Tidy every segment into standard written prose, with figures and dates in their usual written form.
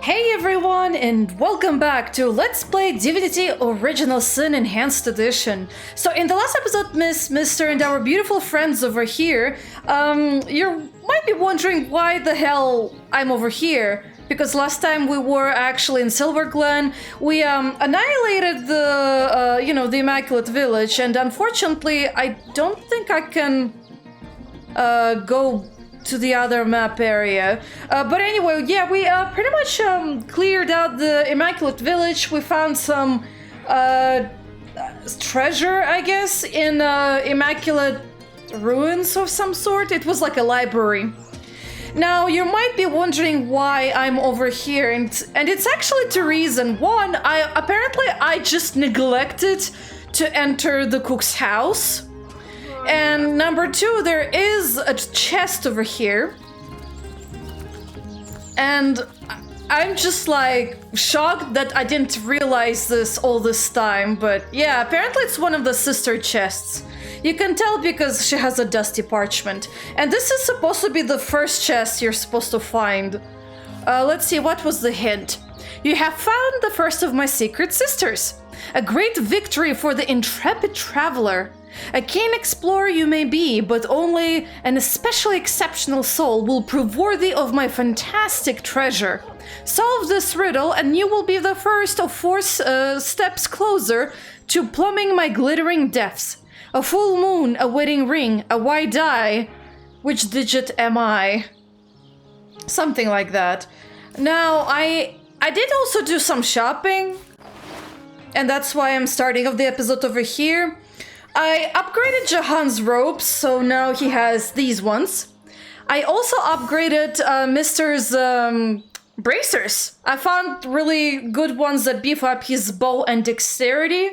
Hey everyone, and welcome back to Let's Play Divinity Original Sin Enhanced Edition. So in the last episode, Mr. and our beautiful friends over here, you might be wondering why the hell I'm over here. Because last time we were actually in Silver Glen, we annihilated the, the Immaculate Village, and unfortunately I don't think I can go to the other map area. But anyway, yeah, we pretty much cleared out the Immaculate Village. We found some treasure, I guess, in Immaculate ruins of some sort. It was like a library. Now, you might be wondering why I'm over here, and it's actually two reasons. One, I just neglected to enter the cook's house. And number two, there is a chest over here. And I'm just like shocked that I didn't realize this all this time. But yeah, apparently it's one of the sister chests. You can tell because she has a dusty parchment. And this is supposed to be the first chest you're supposed to find. Let's see, what was the hint? You have found the first of my secret sisters. A great victory for the intrepid traveler. A keen explorer you may be, but only an especially exceptional soul will prove worthy of my fantastic treasure. Solve this riddle and you will be the first of four steps closer to plumbing my glittering depths. A full moon, a wedding ring, a white die. Which digit am I? Something like that. Now, I did also do some shopping, and that's why I'm starting off the episode over here. I upgraded Jahan's robes, so now he has these ones. I also upgraded Mr's bracers. I found really good ones that beef up his bow and dexterity,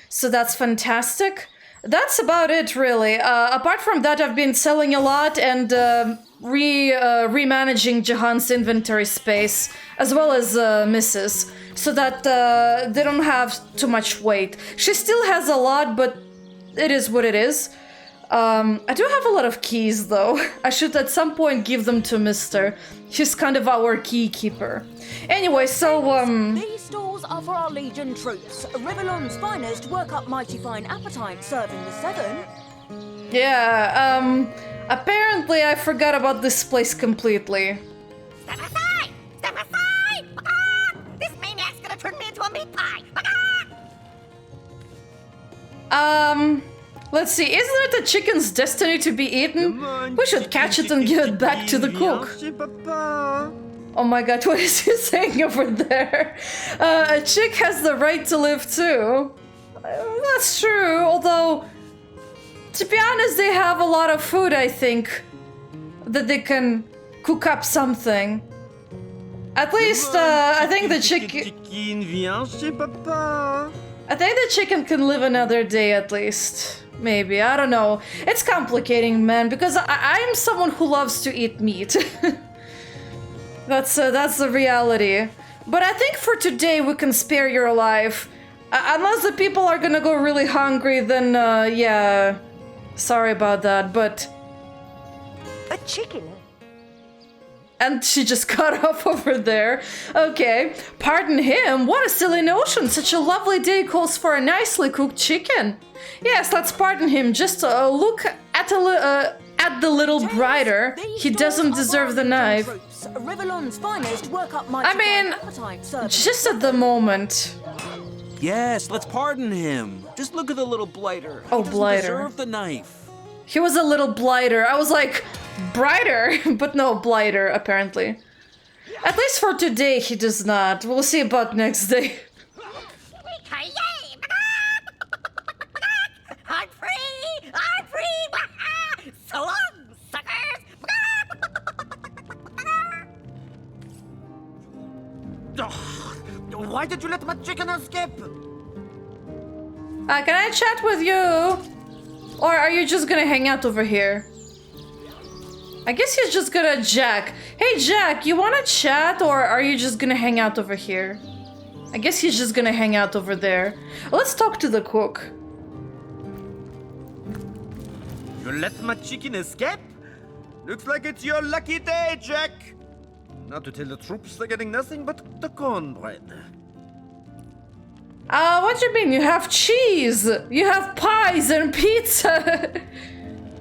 so that's fantastic. That's about it, really. Apart from that, I've been selling a lot and remanaging Jahan's inventory space, as well as Mrs., so that they don't have too much weight. She still has a lot, but it is what it is. I do have a lot of keys, though. I should at some point give them to Mr. He's kind of our key keeper. Anyway, so, These stores are for our Legion troops. Rivellon's finest work up mighty fine appetite serving the seven. Yeah, apparently I forgot about this place completely. Step aside! Step aside! This maniac's gonna turn me into a meat pie! Let's see, isn't it a chicken's destiny to be eaten? We should catch it and give it back to the cook. Oh my god, what is he saying over there? A chick has the right to live too. That's true, although, to be honest, they have a lot of food, I think, that they can cook up something. At least, I think the chicken... I think the chicken can live another day at least. Maybe, I don't know. It's complicating, man, because I'm someone who loves to eat meat. That's the reality. But I think for today we can spare your life. Unless the people are gonna go really hungry, then yeah. Sorry about that, but... A chicken? And she just got off over there. Okay, pardon him. What a silly notion. Such a lovely day calls for a nicely cooked chicken. Yes, let's pardon him. Just look at the little brider. He doesn't deserve the knife. Rivellon's finest work up I mean, just at the moment. Yes, let's pardon him. Just look at the little blighter. Oh, He doesn't blighter. deserve the knife. He was a little blighter. I was like, brighter, but no, blighter, apparently. At least for today, he does not. We'll see about next day. I'm free! I'm free! So long, suckers! Why did you let my chicken escape? Can I chat with you? Or are you just gonna hang out over here? I guess he's just gonna Jack. Hey Jack, you wanna chat or are you just gonna hang out over here? I guess he's just gonna hang out over there. Let's talk to the cook. You let my chicken escape? Looks like it's your lucky day, Jack. Now to tell the troops they're getting nothing but the cornbread. What do you mean? You have cheese! You have pies and pizza!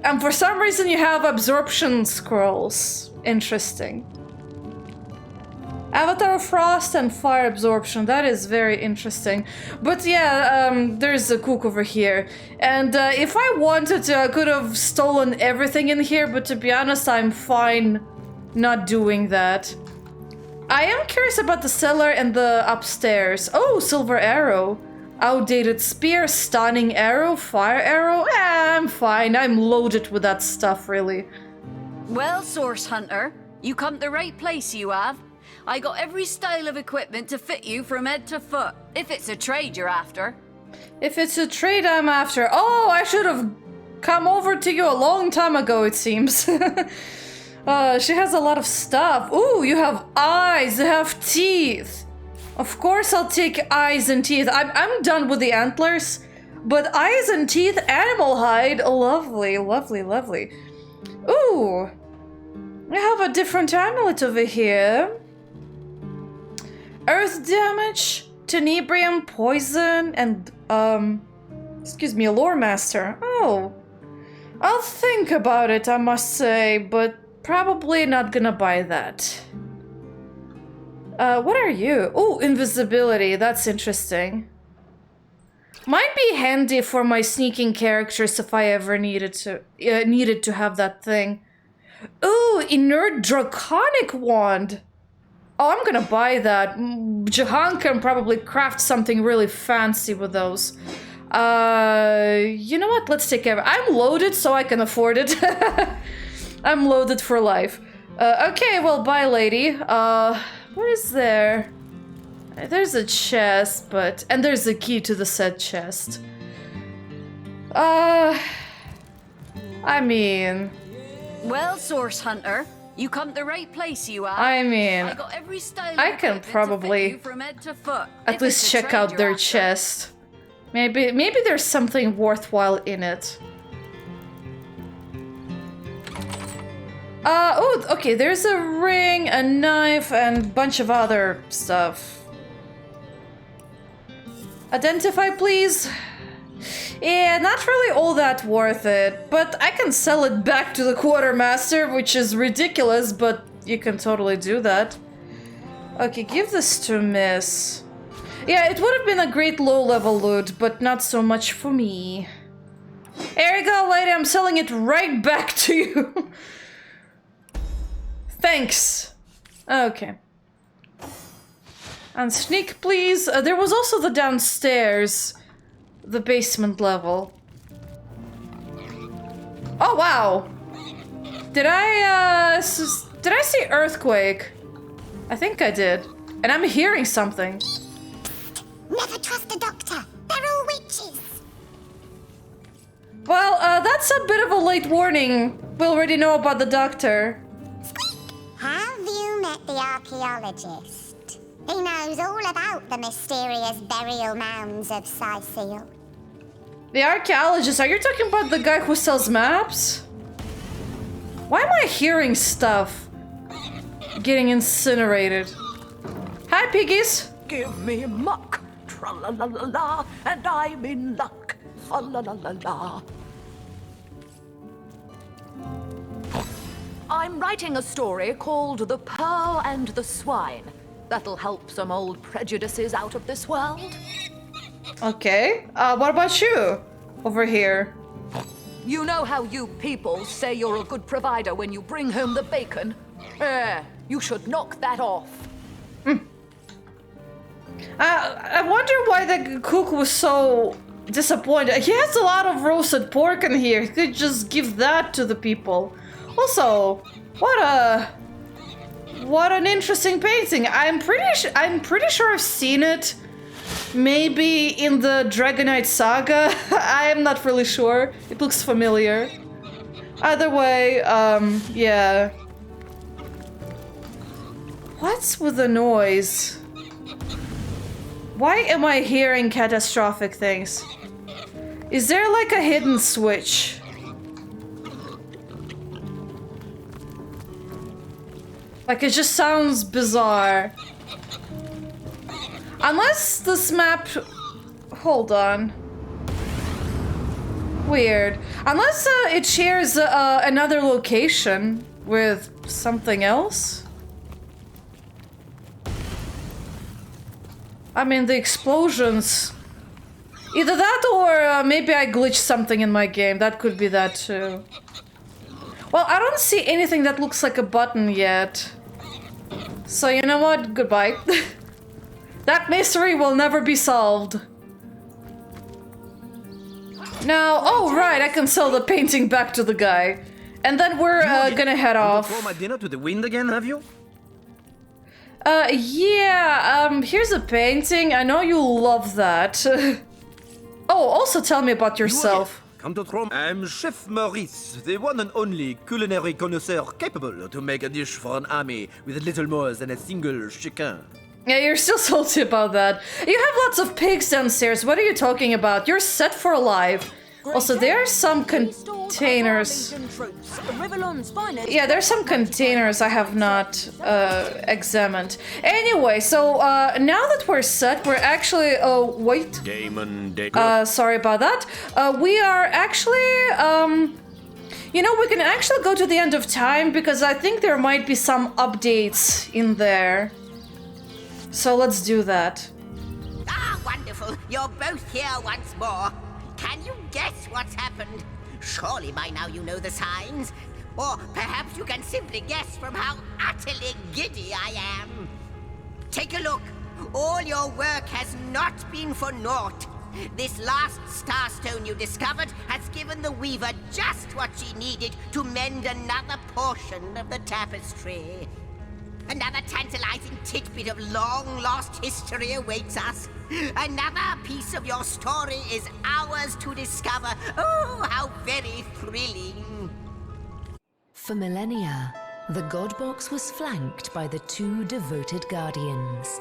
And for some reason you have absorption scrolls. Interesting. Avatar of Frost and Fire Absorption. That is very interesting. But yeah, there's a cook over here. And if I wanted to, I could have stolen everything in here, but to be honest, I'm fine not doing that. I am curious about the cellar and the upstairs. Oh, silver arrow. Outdated spear, stunning arrow, fire arrow. I'm fine. I'm loaded with that stuff, really. Well, Source Hunter, you come to the right place, you have. I got every style of equipment to fit you from head to foot, if it's a trade you're after. If it's a trade I'm after. Oh, I should have come over to you a long time ago, it seems. She has a lot of stuff. Ooh, you have eyes, you have teeth. Of course I'll take eyes and teeth. I'm done with the antlers. But eyes and teeth, animal hide. Lovely, lovely, lovely. Ooh. I have a different amulet over here. Earth damage, tenebrium, poison, and, excuse me, a lore master. Oh. I'll think about it, I must say, but probably not gonna buy that. What are you? Oh, invisibility, that's interesting. Might be handy for my sneaking characters if I ever needed to have that thing. Ooh, inert draconic wand. Oh, I'm gonna buy that. Jahan can probably craft something really fancy with those. You know what? Let's take care of it. I'm loaded, so I can afford it. I'm loaded for life. Okay, well, bye, lady. What is there? There's a chest, but... And there's a key to the said chest. I mean... Well, Source Hunter, you come to the right place, you have. I mean... I got every style I of can equipment to probably fit you from head to foot, at if least it's a check trade out you're their after. chest. Maybe there's something worthwhile in it. Oh, okay, there's a ring, a knife, and a bunch of other stuff. Identify, please. Yeah, not really all that worth it, but I can sell it back to the quartermaster, which is ridiculous, but you can totally do that. Okay, give this to Miss. Yeah, it would have been a great low-level loot, but not so much for me. Here you go, lady, I'm selling it right back to you. Thanks. Okay. And sneak, please. There was also the downstairs. The basement level. Oh, wow. Did I see earthquake? I think I did. And I'm hearing something. Never trust a doctor. They're all witches. Well, that's a bit of a late warning. We already know about the doctor. Have you met the archaeologist? He knows all about the mysterious burial mounds of Sicil. The archaeologist, are you talking about the guy who sells maps? Why am I hearing stuff getting incinerated? Hi, piggies. Give me muck, tra-la-la-la-la, and I'm in luck, fa-la-la-la-la. I'm writing a story called The Pearl and the Swine. That'll help some old prejudices out of this world. Okay. What about you? Over here. You know how you people say you're a good provider when you bring home the bacon? You should knock that off. I wonder why the cook was so disappointed. He has a lot of roasted pork in here. He could just give that to the people. Also, what an interesting painting. I'm pretty sure I've seen it. Maybe in the Dragonite Saga. I'm not really sure. It looks familiar. Either way, yeah. What's with the noise? Why am I hearing catastrophic things? Is there like a hidden switch? Like, it just sounds bizarre. Unless this map... Hold on. Weird. Unless it shares another location with something else? I mean, the explosions... Either that or maybe I glitched something in my game. That could be that too. Well, I don't see anything that looks like a button yet. So you know what? Goodbye. That mystery will never be solved. Now, oh right, I can sell the painting back to the guy. And then we're gonna head off. Throw my dinner to the wind again, have you? Yeah, here's a painting. I know you love that. Oh, also tell me about yourself. Come to Rome. I'm Chef Maurice, the one and only culinary connoisseur capable to make a dish for an army with little more than a single chicken. Yeah, you're still salty about that. You have lots of pigs downstairs. What are you talking about? You're set for life. Also, there are some containers. Yeah, there's some containers I have not examined. Anyway, so now that we're set, we're actually... Oh, wait. Sorry about that. We are actually... You know, we can actually go to the end of time because I think there might be some updates in there. So let's do that. Ah, wonderful. You're both here once more. Can you guess what's happened? Surely by now you know the signs. Or perhaps you can simply guess from how utterly giddy I am. Take a look. All your work has not been for naught. This last starstone you discovered has given the weaver just what she needed to mend another portion of the tapestry. Another tantalizing tidbit of long-lost history awaits us. Another piece of your story is ours to discover. Oh, how very thrilling. For millennia, the God Box was flanked by the two devoted guardians.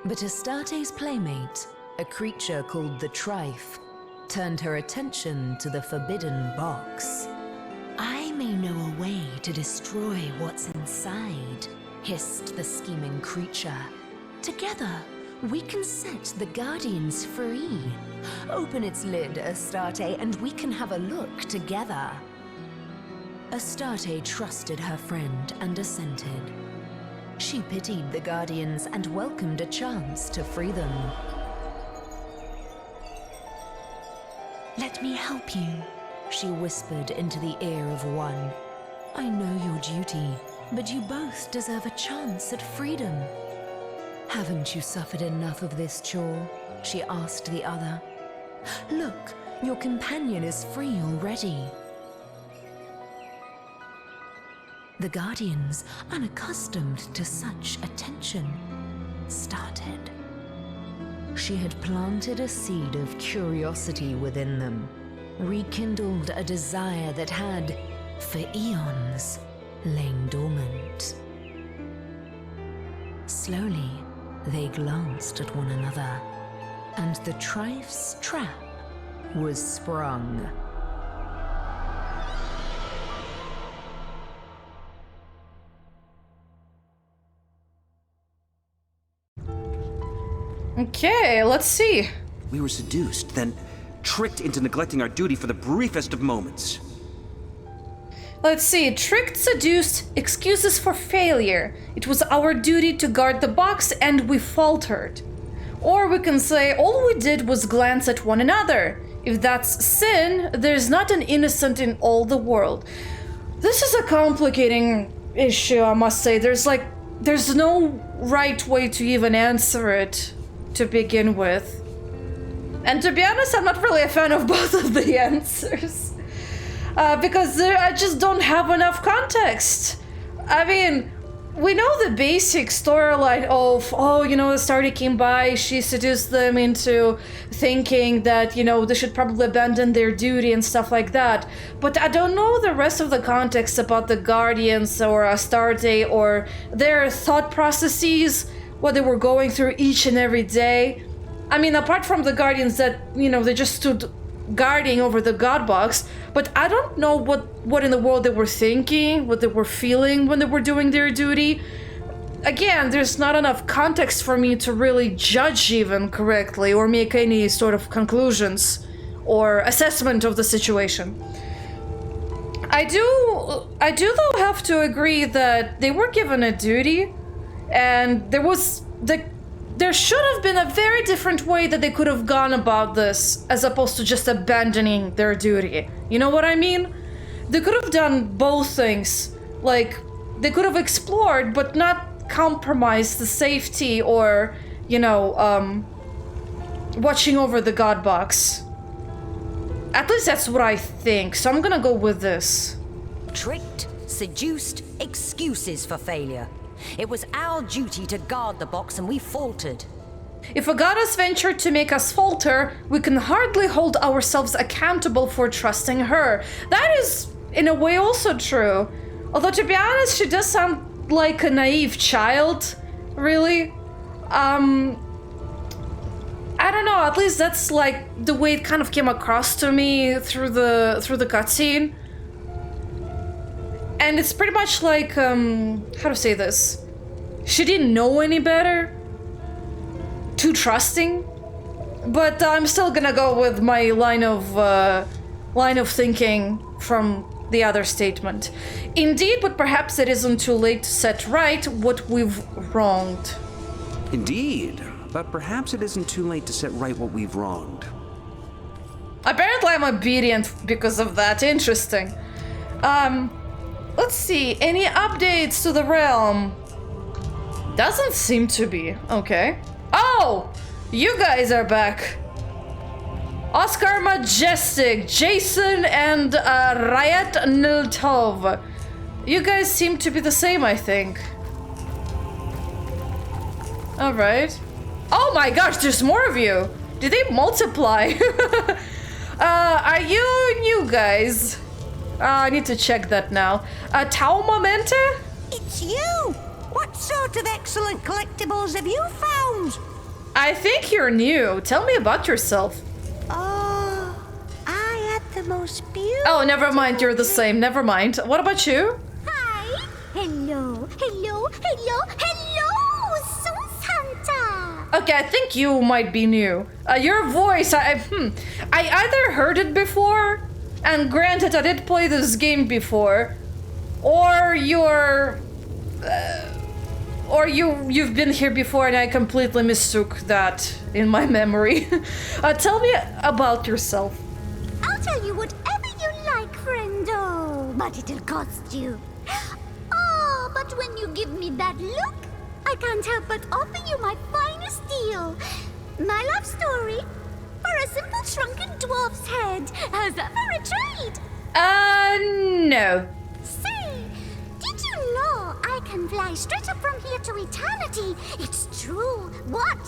But Astarte's playmate, a creature called the Trife, turned her attention to the forbidden box. I may know a way to destroy what's inside, hissed the scheming creature. Together, we can set the Guardians free. Open its lid, Astarte, and we can have a look together. Astarte trusted her friend and assented. She pitied the Guardians and welcomed a chance to free them. Let me help you, she whispered into the ear of one. I know your duty, but you both deserve a chance at freedom. Haven't you suffered enough of this chore? She asked the other. Look, your companion is free already. The Guardians, unaccustomed to such attention, started. She had planted a seed of curiosity within them, rekindled a desire that had, for eons, lain dormant. Slowly, they glanced at one another, and the Trife's trap was sprung. Okay, let's see. We were seduced, then tricked into neglecting our duty for the briefest of moments. Let's see. Tricked, seduced, excuses for failure. It was our duty to guard the box and we faltered. Or we can say all we did was glance at one another. If that's sin, there's not an innocent in all the world. This is a complicating issue, I must say. There's no right way to even answer it to begin with. And to be honest, I'm not really a fan of both of the answers. Because I just don't have enough context. I mean, we know the basic storyline of, oh, you know, Astarte came by, she seduced them into thinking that, you know, they should probably abandon their duty and stuff like that. But I don't know the rest of the context about the Guardians or Astarte or their thought processes, what they were going through each and every day. I mean, apart from the Guardians that, you know, they just stood guarding over the god box, but I don't know what in the world they were thinking, what they were feeling when they were doing their duty. Again, there's not enough context for me to really judge even correctly or make any sort of conclusions or assessment of the situation. I do though have to agree that they were given a duty, and there should have been a very different way that they could have gone about this, as opposed to just abandoning their duty. You know what I mean? They could have done both things. Like, they could have explored, but not compromised the safety or, you know, watching over the god box. At least that's what I think, so I'm gonna go with this. Tricked, seduced, excuses for failure. It was our duty to guard the box and we faltered. If a goddess ventured to make us falter, we can hardly hold ourselves accountable for trusting her. That is, in a way, also true. Although, to be honest, she does sound like a naive child, really. I don't know, at least that's like the way it kind of came across to me through the cutscene. And it's pretty much like, how to say this? She didn't know any better. Too trusting. But I'm still gonna go with my line of thinking from the other statement. Indeed, but perhaps it isn't too late to set right what we've wronged. Indeed, but perhaps it isn't too late to set right what we've wronged. Apparently I'm obedient because of that. Interesting. Let's see. Any updates to the realm? Doesn't seem to be. Okay. Oh! You guys are back. Oscar Majestic, Jason, and Ryat Niltov. You guys seem to be the same, I think. Alright. Oh my gosh, there's more of you! Did they multiply? Are you new guys? I need to check that now. Tauma Mente? It's you! What sort of excellent collectibles have you found? I think you're new. Tell me about yourself. Oh, I had the most beautiful... Oh, never mind, you're the same. Never mind. What about you? Hi. Hello. Hello. Hello. Hello, Source Hunter. Okay, I think you might be new. Your voice, I either heard it before, and granted, I did play this game before, or you've been here before and I completely mistook that in my memory. Tell me about yourself. I'll tell you whatever you like, friendo, but it'll cost you. Oh, but when you give me that look, I can't help but offer you my finest deal. My love story for a simple shrunken dwarf's head. How's that for a trade? No. Say, did you know I can fly straight up from here to eternity? It's true. What?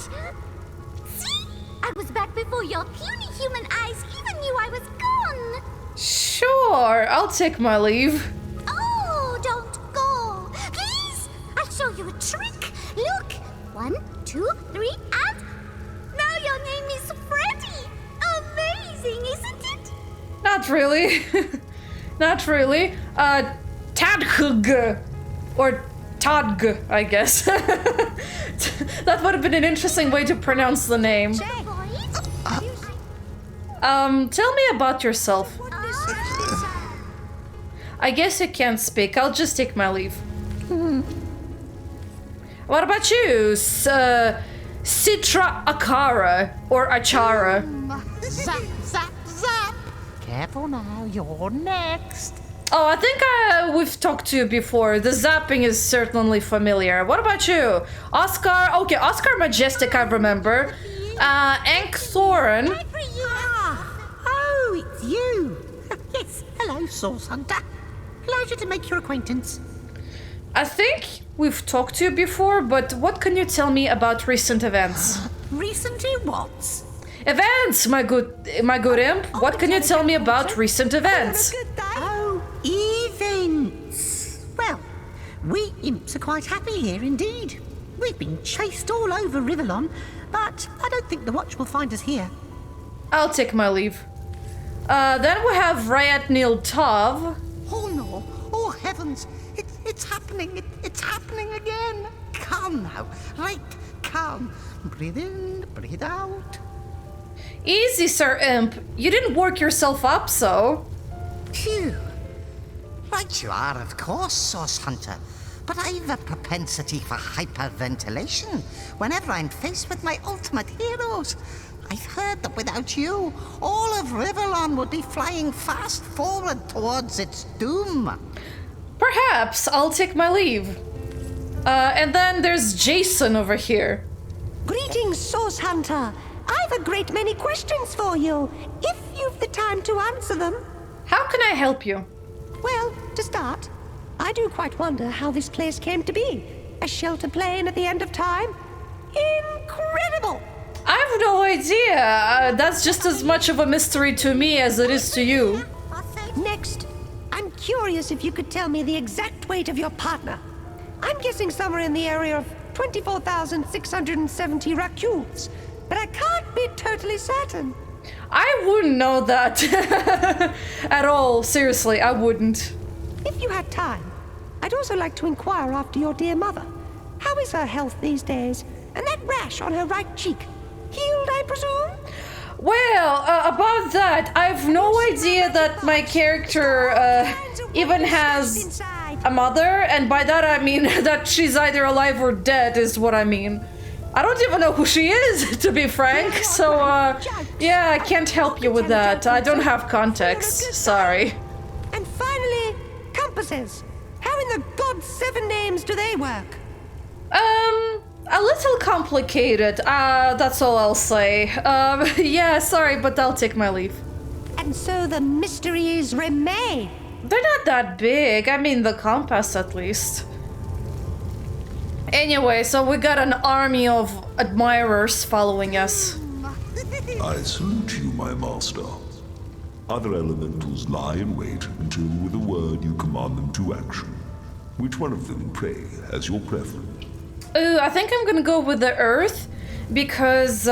See? I was back before your puny human eyes even knew I was gone. Sure, I'll take my leave. Oh, don't go. Please, I'll show you a trick. Look. 1, 2, 3, and... now your name is Freddy. Amazing, isn't it? Not really. Not really. Tadhug. Or Tadg, I guess. That would have been an interesting way to pronounce the name. Tell me about yourself. I guess you can't speak. I'll just take my leave. What about you, Citra Akara or Achara? Zap, zap, zap! Careful now, you're next. Oh, I think we've talked to you before. The zapping is certainly familiar. What about you? Oscar? Okay, Oscar Majestic, I remember. Ank Thorin. Oh, it's you. Yes, hello, Source Hunter. Pleasure to make your acquaintance. I think we've talked to you before, but what can you tell me about recent events? Recently what? Events, my good imp. What can you tell me about recent events? Oh, events. Well, we imps are quite happy here indeed. We've been chased all over Rivellon, but I don't think the watch will find us here. I'll take my leave. Then we have Rayat Nil Tov. Oh no! Oh heavens! It's happening! It's happening again! Calm now. Right, calm. Breathe in, breathe out. Easy, Sir Imp. You didn't work yourself up, so. Phew. Right you are, of course, Source Hunter. But I've a propensity for hyperventilation whenever I'm faced with my ultimate heroes. I've heard that without you, all of Rivellon would be flying fast forward towards its doom. Perhaps I'll take my leave. And then there's Jason over here. Greetings, Source Hunter. I've a great many questions for you, if you've the time to answer them. How can I help you? Well, to start, I do quite wonder how this place came to be. A shelter plane at the end of time? Incredible! I have no idea. That's just as much of a mystery to me as it is to you. Next, I'm curious if you could tell me the exact weight of your partner. I'm guessing somewhere in the area of 24,670 raccoons, but I can't be totally certain. I wouldn't know that at all. Seriously, I wouldn't. If you had time, I'd also like to inquire after your dear mother. How is her health these days? And that rash on her right cheek? Healed, I presume? Well, about that, I've no idea that my character even has a mother, and by that I mean that she's either alive or dead, is what I mean. I don't even know who she is, to be frank, so, yeah, I can't help you with that. I don't have context, sorry. And finally, compasses. How in the God's 7 names do they work? A little complicated, that's all I'll say. Yeah, sorry, but I'll take my leave. And so the mysteries remain. They're not that big, I mean the compass at least. Anyway, so we got an army of admirers following us. I salute you, my master. Other elementals lie in wait until with a word you command them to action. Which one of them, pray, has your preference? Ooh, I think I'm gonna go with the Earth, because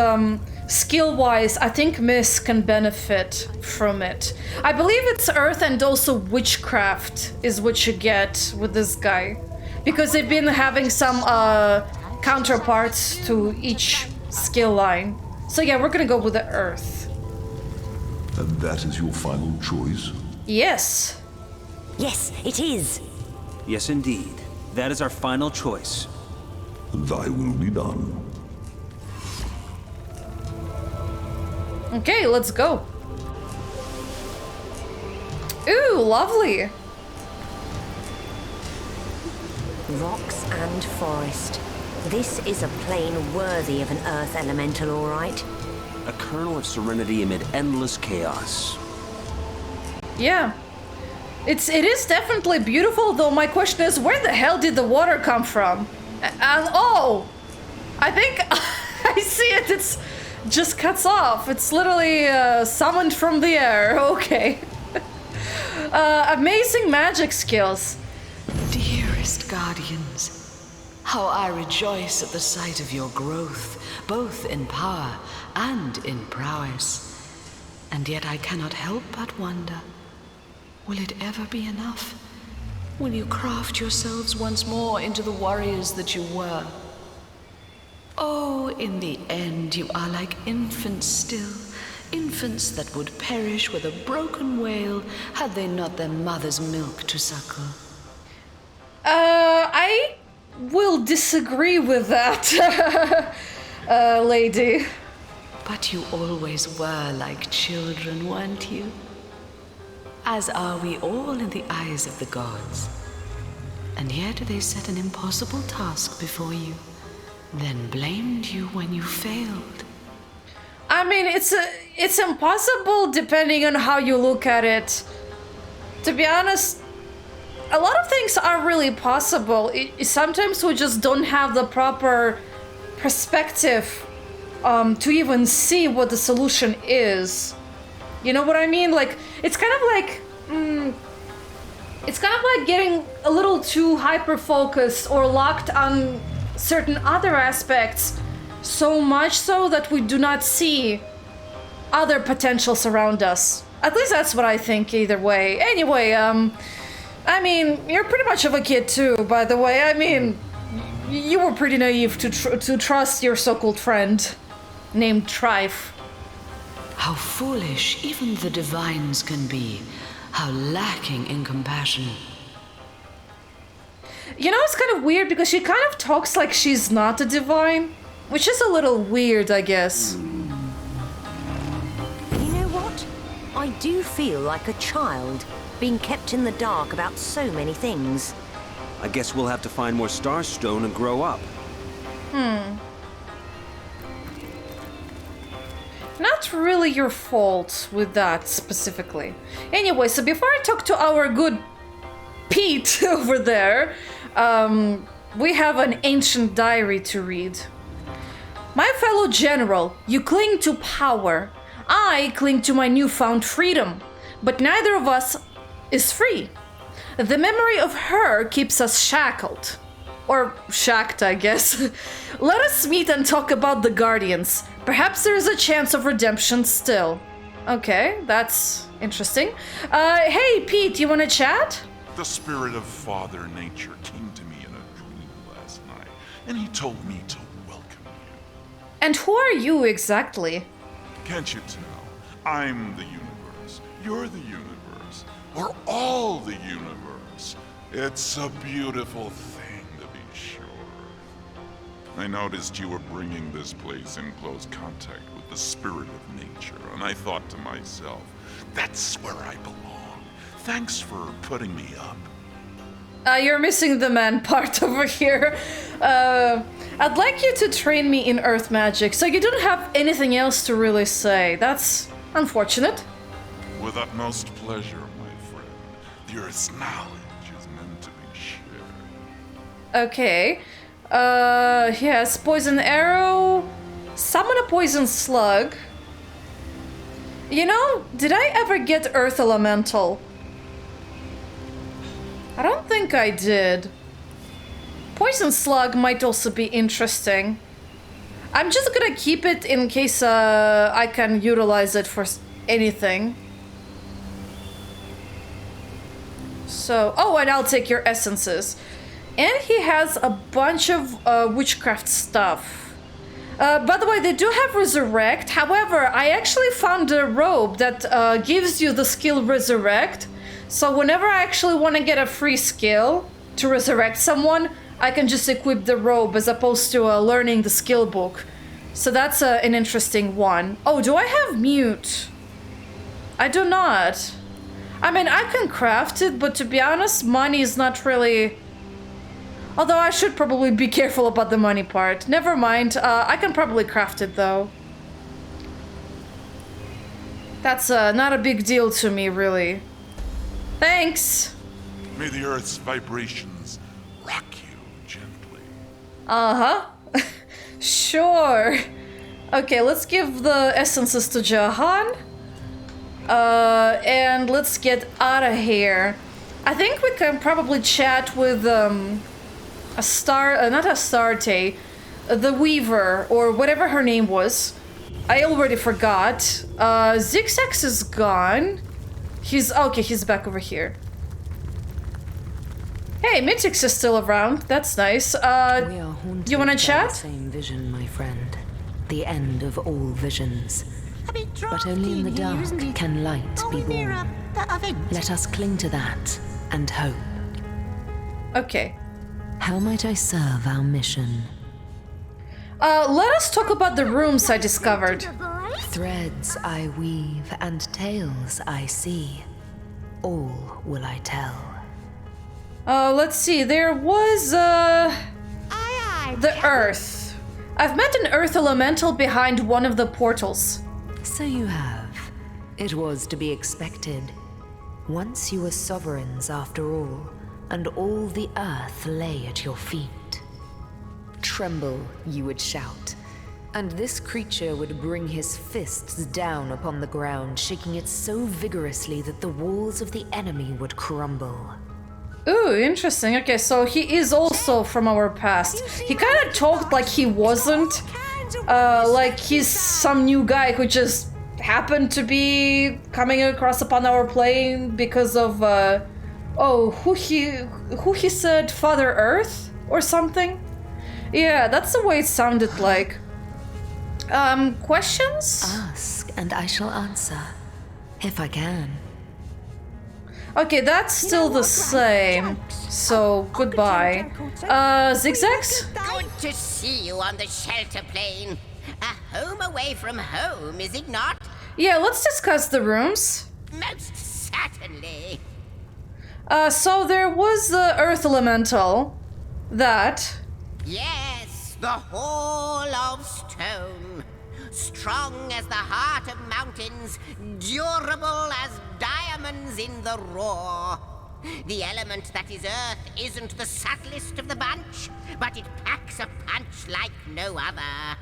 skill-wise, I think Miss can benefit from it. I believe it's Earth and also Witchcraft is what you get with this guy. Because they've been having some counterparts to each skill line. So yeah, we're gonna go with the Earth. And that is your final choice? Yes. Yes, it is. Yes, indeed. That is our final choice. Thy will be done. Okay, let's go. Ooh, lovely. Rocks and forest. This is a plane worthy of an earth elemental, all right. A kernel of serenity amid endless chaos. Yeah. It is definitely beautiful, though my question is, where the hell did the water come from? And oh! I think I see it, it's just cuts off. It's literally summoned from the air, okay. Amazing magic skills. Dearest guardians, how I rejoice at the sight of your growth, both in power and in prowess. And yet I cannot help but wonder, will it ever be enough? Will you craft yourselves once more into the warriors that you were? Oh, in the end you are like infants still, infants that would perish with a broken wail had they not their mother's milk to suckle. I will disagree with that, lady. But you always were like children, weren't you? As are we all in the eyes of the gods. And yet they set an impossible task before you, then blamed you when you failed. I mean, it's impossible depending on how you look at it. To be honest, a lot of things are really possible. Sometimes we just don't have the proper perspective to even see what the solution is. You know what I mean? Like, it's kind of like getting a little too hyper-focused or locked on certain other aspects, so much so that we do not see other potentials around us. At least that's what I think either way. Anyway, I mean, you're pretty much of a kid too, by the way. I mean, you were pretty naive to trust your so-called friend named Trife. How foolish even the divines can be. How lacking in compassion. You know, it's kind of weird because she kind of talks like she's not a divine, which is a little weird, I guess. You know what? I do feel like a child, being kept in the dark about so many things. I guess we'll have to find more Starstone and grow up. Not really your fault with that specifically. Anyway, so before I talk to our good Pete over there, we have an ancient diary to read. My fellow general, you cling to power. I cling to my newfound freedom, but neither of us is free. The memory of her keeps us shackled. Or shacked, I guess. Let us meet and talk about the Guardians. Perhaps there is a chance of redemption still. Okay, that's interesting. Hey, Pete, you wanna chat? The spirit of Father Nature came to me in a dream last night, and he told me to welcome you. And who are you exactly? Can't you tell? I'm the universe. You're the universe. We're all the universe. It's a beautiful thing, to be sure. I noticed you were bringing this place in close contact with the spirit of nature, and I thought to myself, that's where I belong. Thanks for putting me up. You're missing the man part over here. I'd like you to train me in earth magic, so you don't have anything else to really say. That's unfortunate. With utmost pleasure, my friend. The earth's knowledge is meant to be shared. Okay. Yes, poison arrow. Summon a poison slug. You know, did I ever get earth elemental? I don't think I did. Poison slug might also be interesting. I'm just gonna keep it in case I can utilize it for anything. So, oh, and I'll take your essences. And he has a bunch of witchcraft stuff. By the way, they do have Resurrect. However, I actually found a robe that gives you the skill Resurrect. So whenever I actually want to get a free skill to resurrect someone, I can just equip the robe as opposed to learning the skill book. So that's an interesting one. Oh, do I have mute? I do not. I mean, I can craft it, but to be honest, money is not really... Although I should probably be careful about the money part. Never mind, I can probably craft it though. That's not a big deal to me, really. Thanks! May the earth's vibrations rock you gently. Uh-huh. Sure. Okay, let's give the essences to Jahan. And let's get out of here. I think we can probably chat with not Astarte, the Weaver, or whatever her name was. I already forgot. Zigzags is gone. He's back over here. Hey, Mythics is still around. That's nice. You wanna chat? The same vision, my friend. The end of all visions. But only in the dark can light be born. Let us cling to that and hope. Okay. How might I serve our mission? Let us talk about the rooms I discovered. Threads I weave and tales I see. All will I tell. Let's see. There was, the Earth. I've met an Earth elemental behind one of the portals. So you have. It was to be expected. Once you were sovereigns after all, and all the earth lay at your feet. Tremble, you would shout, and this creature would bring his fists down upon the ground, shaking it so vigorously that the walls of the enemy would crumble. Ooh, interesting. Okay, so he is also from our past. He kind of talked like he wasn't. Like he's some new guy who just happened to be coming across upon our plane because of who he said, Father Earth or something? Yeah, that's the way it sounded like. Questions? Ask and I shall answer, if I can. Okay, that's still the same. So, goodbye. Zigzags? Good to see you on the shelter plane. A home away from home, is it not? Yeah, let's discuss the rooms. Most certainly. So there was the Earth Elemental. That. Yes, the Hall of Stone. Strong as the heart of mountains, durable as diamonds in the roar. The element that is Earth isn't the subtlest of the bunch, but it packs a punch like no other.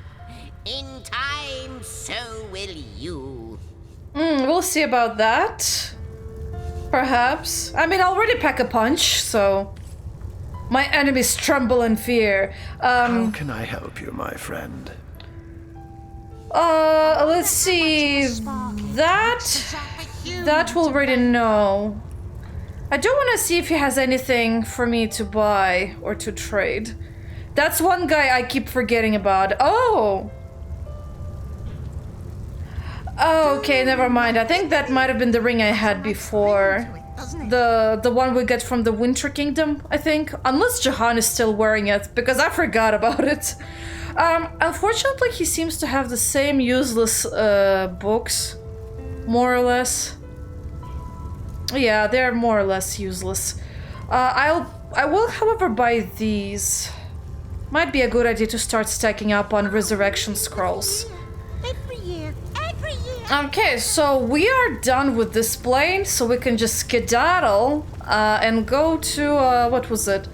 In time, so will you. We'll see about that. Perhaps. I mean, I already pack a punch, so... My enemies tremble in fear. How can I help you, my friend? Let's see... That we'll already know. I do want to see if he has anything for me to buy or to trade. That's one guy I keep forgetting about. Oh! Oh, okay, never mind. I think that might have been the ring I had before. The one we get from the Winter Kingdom, I think. Unless Jahan is still wearing it, because I forgot about it. Unfortunately, he seems to have the same useless books. More or less. Yeah, they're more or less useless. I will, however, buy these. Might be a good idea to start stacking up on resurrection scrolls. Every year. Okay, so we are done with this plane, so we can just skedaddle and go to, what was it?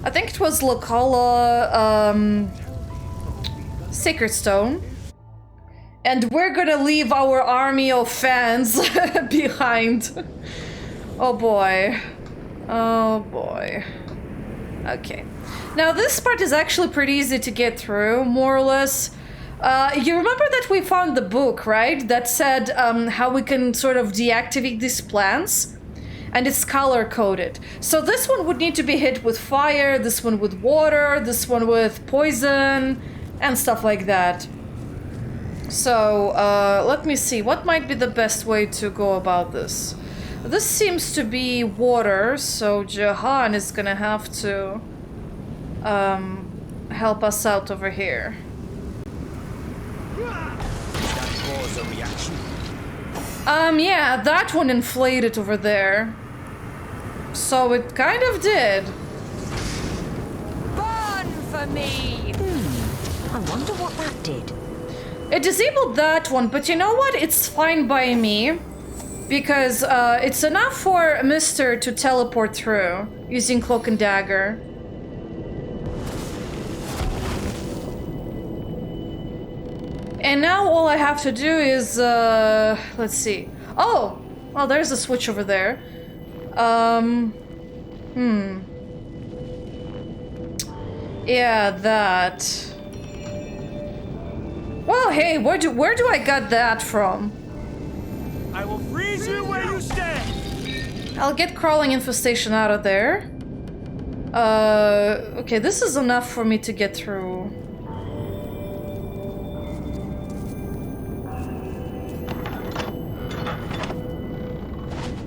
I think it was Lokala, Sacred Stone. And we're gonna leave our army of fans behind. Oh boy. Oh boy. Okay. Now this part is actually pretty easy to get through, more or less. You remember that we found the book, right? That said how we can sort of deactivate these plants? And it's color-coded. So this one would need to be hit with fire, this one with water, this one with poison, and stuff like that. So, let me see. What might be the best way to go about this? This seems to be water, so Jahan is gonna have to help us out over here. Yeah, that one inflated over there. So it kind of did. Burn for me! I wonder what that did. It disabled that one, but you know what? It's fine by me. Because it's enough for Mr. to teleport through using Cloak and Dagger. And now all I have to do is, let's see. Oh! Well, there's a switch over there. Yeah, that. Well, hey, where do I get that from? I will freeze you where you stand! I'll get Crawling Infestation out of there. Okay, this is enough for me to get through.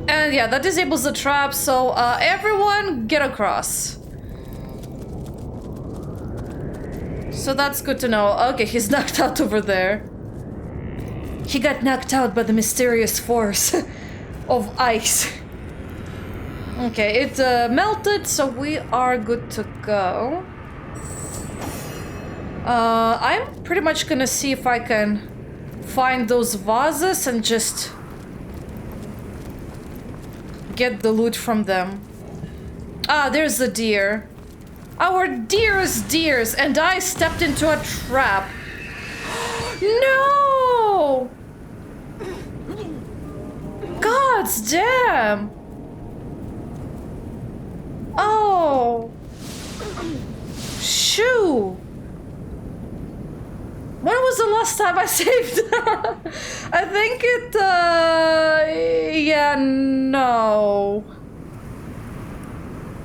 And yeah, that disables the trap, so everyone get across. So that's good to know. Okay, he's knocked out over there. He got knocked out by the mysterious force of ice. Okay, it melted, so we are good to go. I'm pretty much gonna see if I can find those vases and just get the loot from them. Ah, there's the deer. Our dearest deers, and I stepped into a trap. No! Gods damn! Oh! Shoo! When was the last time I saved? I think it, yeah, no.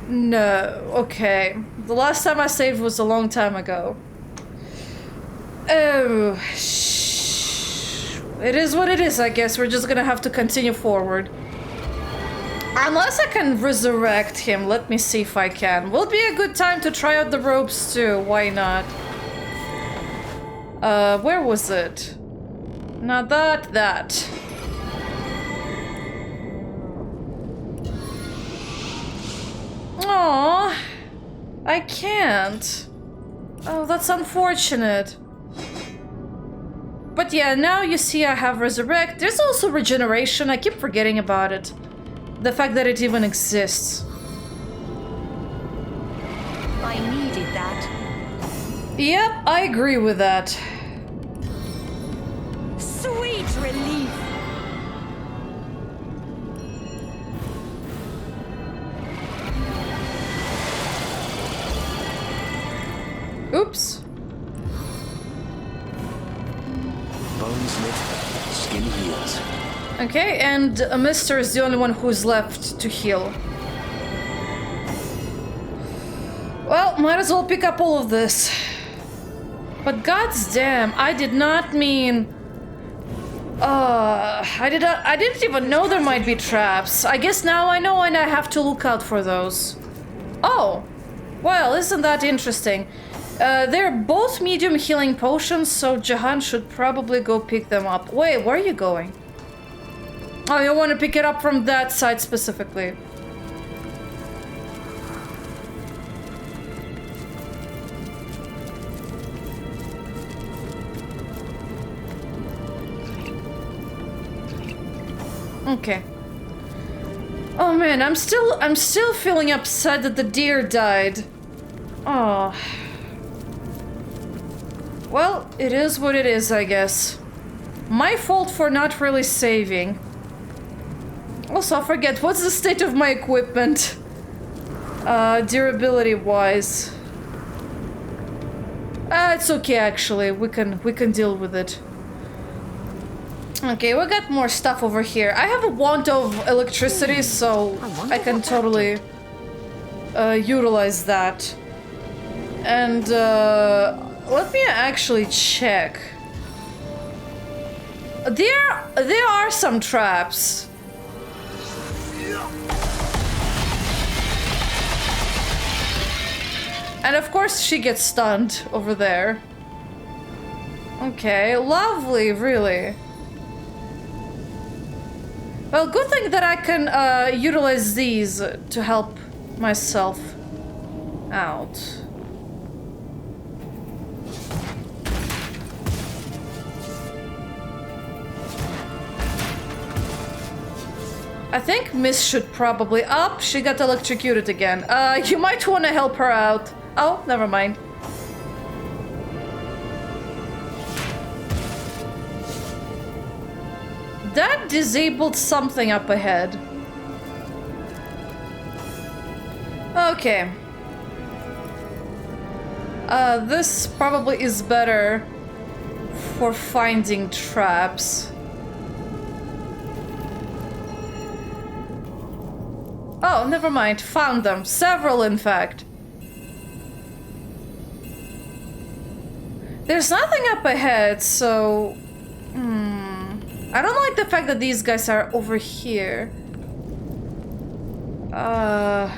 No, okay. The last time I saved was a long time ago. Oh, it is what it is, I guess. We're just gonna have to continue forward. Unless I can resurrect him. Let me see if I can. Will be a good time to try out the ropes too. Why not? Where was it? Not that. Aww. I can't. Oh, that's unfortunate. But yeah, now you see I have resurrect. There's also regeneration. I keep forgetting about it. The fact that it even exists. I needed that. Yep, I agree with that. Sweet relief. Oops. Bones knit, skin heals. Okay, and Mister is the only one who's left to heal. Well, might as well pick up all of this. But goddamn, I did not mean... I didn't even know there might be traps. I guess now I know and I have to look out for those. Oh, well, isn't that interesting? They're both medium healing potions, so Jahan should probably go pick them up. Wait, where are you going? Oh, you want to pick it up from that side specifically. Okay. Oh man, I'm still feeling upset that the deer died. Oh. Well, it is what it is, I guess. My fault for not really saving. Also, I forget, what's the state of my equipment? Durability-wise. It's okay, actually. We can deal with it. Okay, we got more stuff over here. I have a wand of electricity, so I can totally utilize that. And let me actually check. There are some traps. And of course she gets stunned over there. Okay, lovely, really. Well, good thing that I can utilize these to help myself out. I think Miss should probably... up. She got electrocuted again. You might want to help her out. Oh, never mind. That disabled something up ahead. Okay. This probably is better for finding traps. Oh, never mind. Found them. Several, in fact. There's nothing up ahead, so... I don't like the fact that these guys are over here. I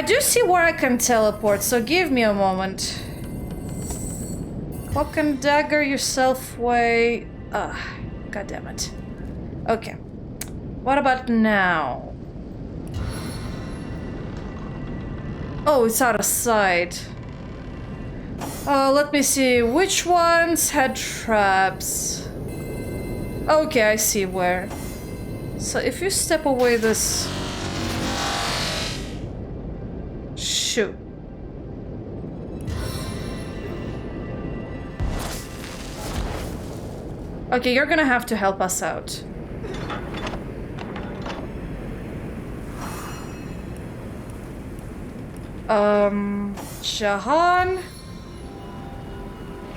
do see where I can teleport, so give me a moment. Cloak and dagger yourself way. God damn it. Okay. What about now? Oh, it's out of sight. Let me see. Which ones had traps? Okay, I see where. So if you step away this... Shoot. Okay, you're gonna have to help us out. Jahan.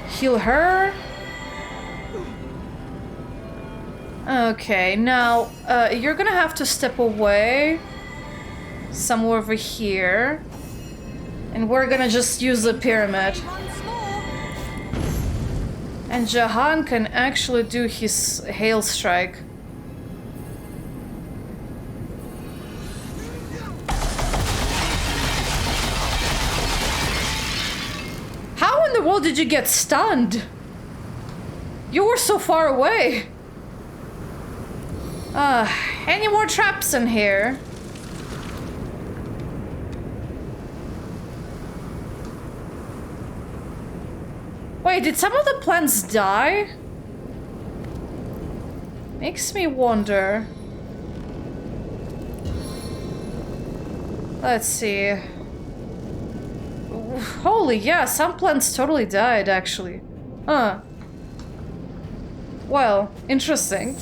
Heal her. Okay, now you're gonna have to step away somewhere over here, and we're gonna just use the pyramid. And Jahan can actually do his hail strike. How in the world did you get stunned? You were so far away. Any more traps in here? Wait, did some of the plants die? Makes me wonder. Let's see. Holy, yeah, some plants totally died, actually. Huh. Well, interesting.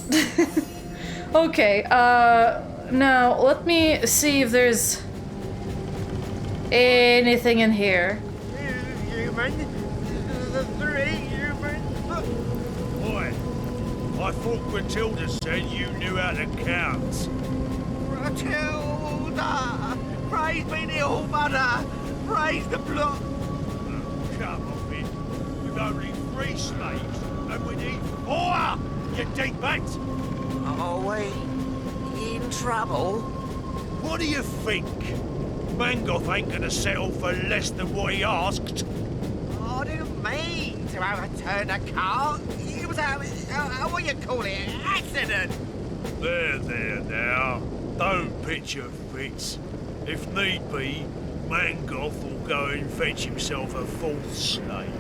Okay, now let me see if there's anything in here. Boy, I thought Gruntilda said you knew how to count. Gruntilda! Praise be the All-Mother! Praise the blood! Come off it. We've only 3 slaves, and we need 4! You deep-backed! Are we in trouble? What do you think? Mangoth ain't gonna settle for less than what he asked. I didn't mean to overturn the cart. It was what you call it, accident. There now. Don't pitch your fits. If need be, Mangoth will go and fetch himself a 4th slave.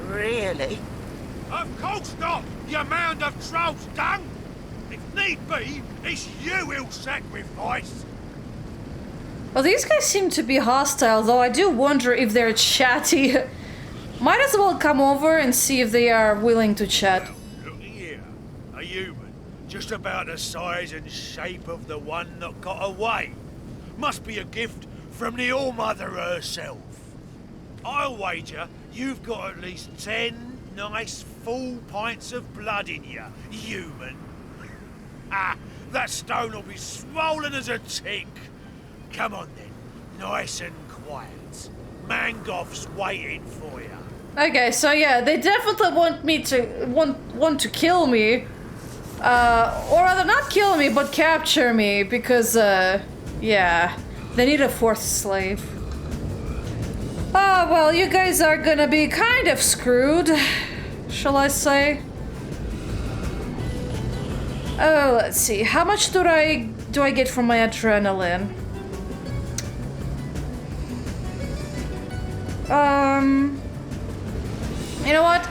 Really? Of course not, you mound of trolls dung! If need be, it's you he'll sacrifice! Well, these guys seem to be hostile, though I do wonder if they're chatty. Might as well come over and see if they are willing to chat. Well, look here. A human, just about the size and shape of the one that got away. Must be a gift from the All-Mother herself. I'll wager you've got at least 10 nice full pints of blood in you, human. That stone will be swollen as a tick. Come on then, nice and quiet. Mangoth's waiting for you. Okay, so yeah, they definitely want me to want to kill me, or rather not kill me, but capture me because yeah, they need a 4th slave. Well, you guys are gonna be kind of screwed, shall I say? Oh, let's see. How much do I get from my adrenaline? You know what?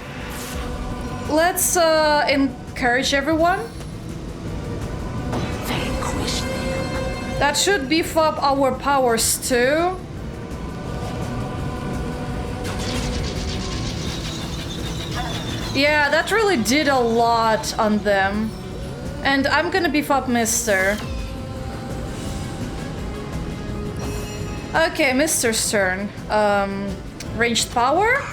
Let's encourage everyone. Vanquish them. That should beef up our powers too. Yeah, that really did a lot on them. And I'm gonna beef up Mr. Okay, Mr's turn. Ranged power.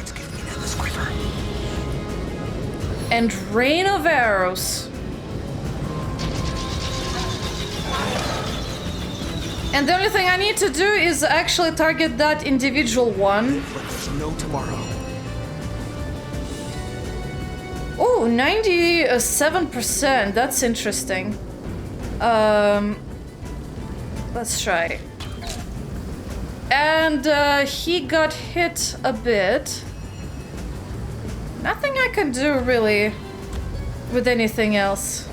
And rain of arrows. And the only thing I need to do is actually target that individual one. Let us know tomorrow. Oh, 97%. That's interesting. Let's try. And he got hit a bit. Nothing I can do really with anything else.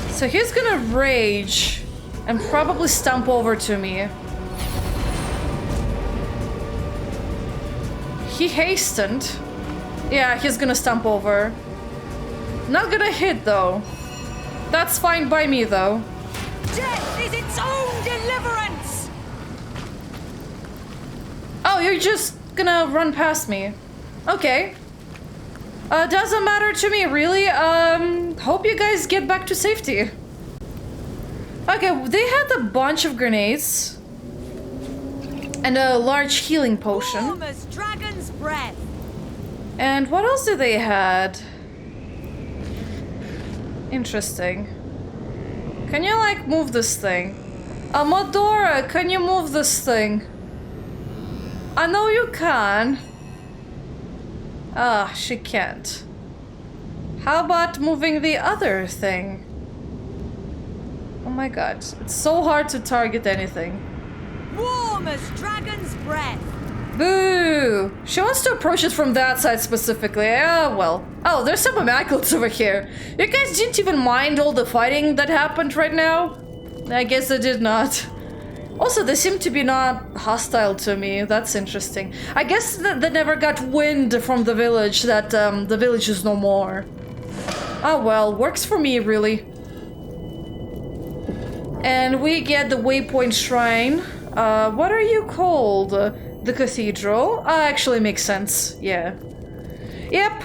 So he's gonna rage and probably stomp over to me. He hastened. Yeah, he's gonna stomp over. Not gonna hit though. That's fine by me though. Death is its own deliverance! Oh, you're just gonna run past me. Okay. Doesn't matter to me, really. Hope you guys get back to safety. Okay, they had a bunch of grenades. And a large healing potion. Warm as dragon's breath. And what else did they had? Interesting. Can you, like, move this thing? Amadora, can you move this thing? I know you can. Ah, she can't. How about moving the other thing? Oh my god, it's so hard to target anything. Warm as dragon's breath. Boo! She wants to approach it from that side specifically. Ah, well. Oh, there's some immaculates over here. You guys didn't even mind all the fighting that happened right now? I guess I did not. Also, they seem to be not hostile to me. That's interesting. I guess that they never got wind from the village that the village is no more. Oh well, works for me, really. And we get the Waypoint Shrine. What are you called? The Cathedral? Actually makes sense, yeah. Yep.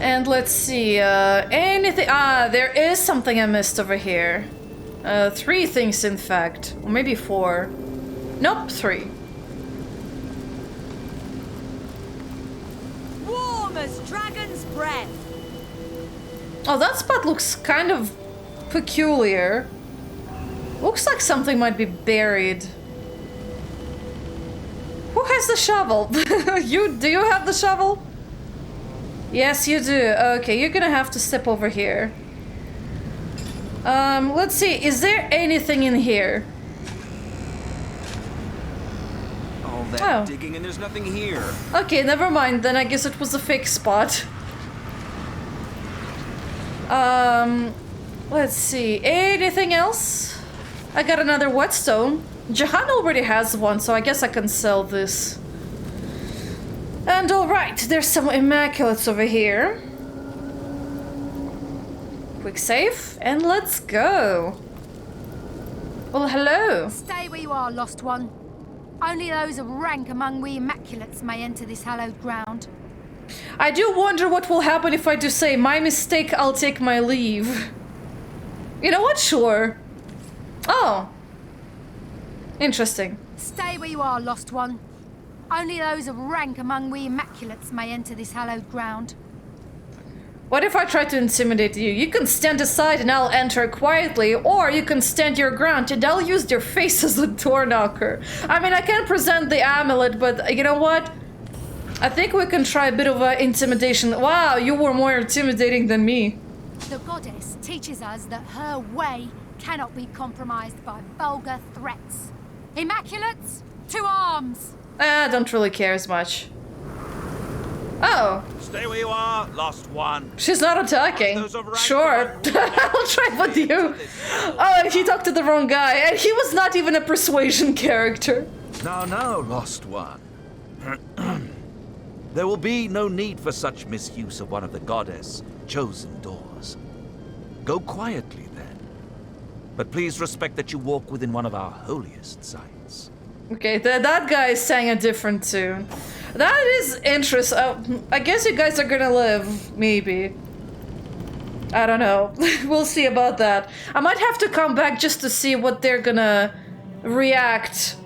And let's see, anything... Ah, there is something I missed over here. 3 things, in fact. Or maybe 4. Nope, 3. Warm as dragon's breath. Oh, that spot looks kind of peculiar. Looks like something might be buried. Who has the shovel? Do you have the shovel? Yes, you do. Okay, you're gonna have to step over here. Let's see. Is there anything in here? All that digging and there's nothing here. Okay, never mind. Then I guess it was a fake spot. Let's see. Anything else? I got another whetstone. Jahan already has one, so I guess I can sell this. And alright, there's some immaculates over here. Quick save, and let's go. Well, hello. Stay where you are, lost one. Only those of rank among we immaculates may enter this hallowed ground. I do wonder what will happen if I do say, my mistake, I'll take my leave. You know what? Sure. Oh. Interesting. Stay where you are, lost one. Only those of rank among we immaculates may enter this hallowed ground. What if I try to intimidate you? You can stand aside and I'll enter quietly, or you can stand your ground and I'll use your face as a door knocker. I mean, I can present the amulet, but you know what? I think we can try a bit of intimidation. Wow, you were more intimidating than me. The goddess teaches us that her way cannot be compromised by vulgar threats. Immaculates, to arms! I don't really care as much. Oh. Stay where you are, lost one. She's not attacking. Sure. I'll try with you. Oh, and he talked to the wrong guy. And he was not even a persuasion character. No, lost one. There will be no need for such misuse of one of the goddess' chosen doors. Go quietly, then. But please respect that you walk within one of our holiest sites. Okay, that guy sang a different tune. That is interesting. I guess you guys are gonna live, maybe. I don't know. We'll see about that. I might have to come back just to see what they're gonna react.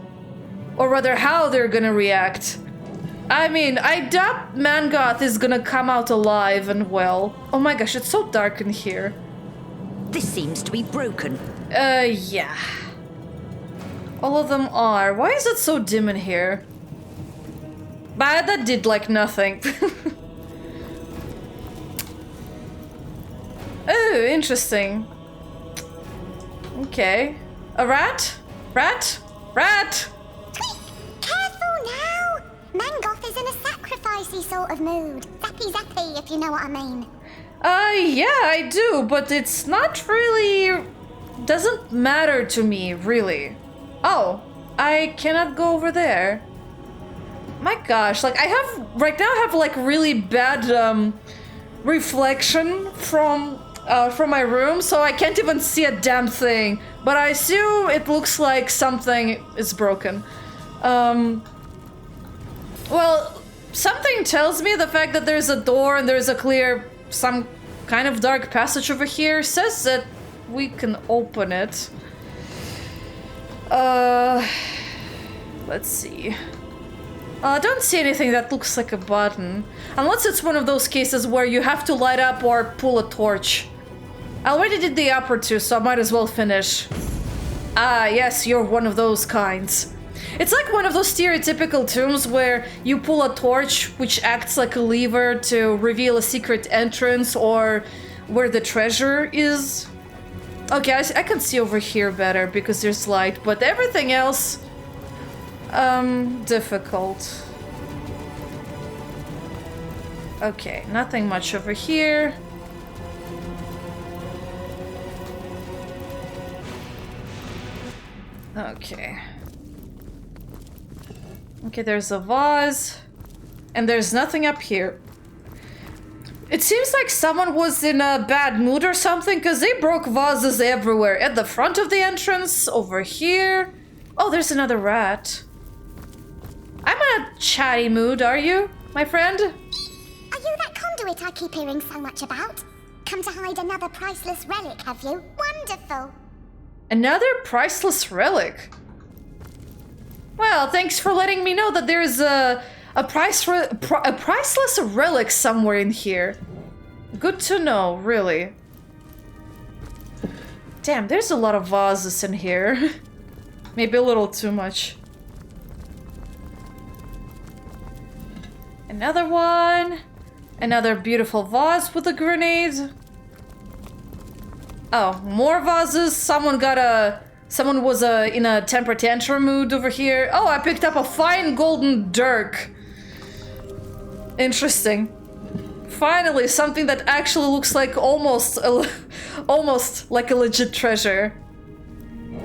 Or rather, how they're gonna react. I mean, I doubt Mangoth is gonna come out alive and well. Oh my gosh, it's so dark in here. This seems to be broken. Yeah. All of them are. Why is it so dim in here? But that did like nothing. Oh, interesting. Okay. A rat? Rat? Rat! Careful now! Mangoth is in a sacrificey sort of mood. Zappy zappy, if you know what I mean. Yeah, I do, but it's not really... doesn't matter to me, really. Oh, I cannot go over there. My gosh, like right now I have like really bad reflection from my room, so I can't even see a damn thing. But I assume it looks like something is broken. Well, something tells me the fact that there's a door and there's a clear, some kind of dark passage over here says that we can open it. Let's see. I don't see anything that looks like a button. Unless it's one of those cases where you have to light up or pull a torch. I already did the upper two, so I might as well finish. Ah, yes, you're one of those kinds. It's like one of those stereotypical tombs where you pull a torch, which acts like a lever to reveal a secret entrance or where the treasure is. Okay, I can see over here better because there's light, but everything else... difficult. Okay, nothing much over here. Okay. Okay, there's a vase. And there's nothing up here. It seems like someone was in a bad mood or something, because they broke vases everywhere. At the front of the entrance, over here. Oh, there's another rat. I'm in a chatty mood, are you, my friend? Are you that conduit I keep hearing so much about? Come to hide another priceless relic, have you? Wonderful. Another priceless relic? Well, thanks for letting me know that there's a priceless relic somewhere in here. Good to know, really. Damn, there's a lot of vases in here. Maybe a little too much. Another one. Another beautiful vase with a grenade. Oh, more vases. Someone was in a temper tantrum mood over here. Oh, I picked up a fine golden dirk. Interesting. Finally, something that actually looks like almost like a legit treasure.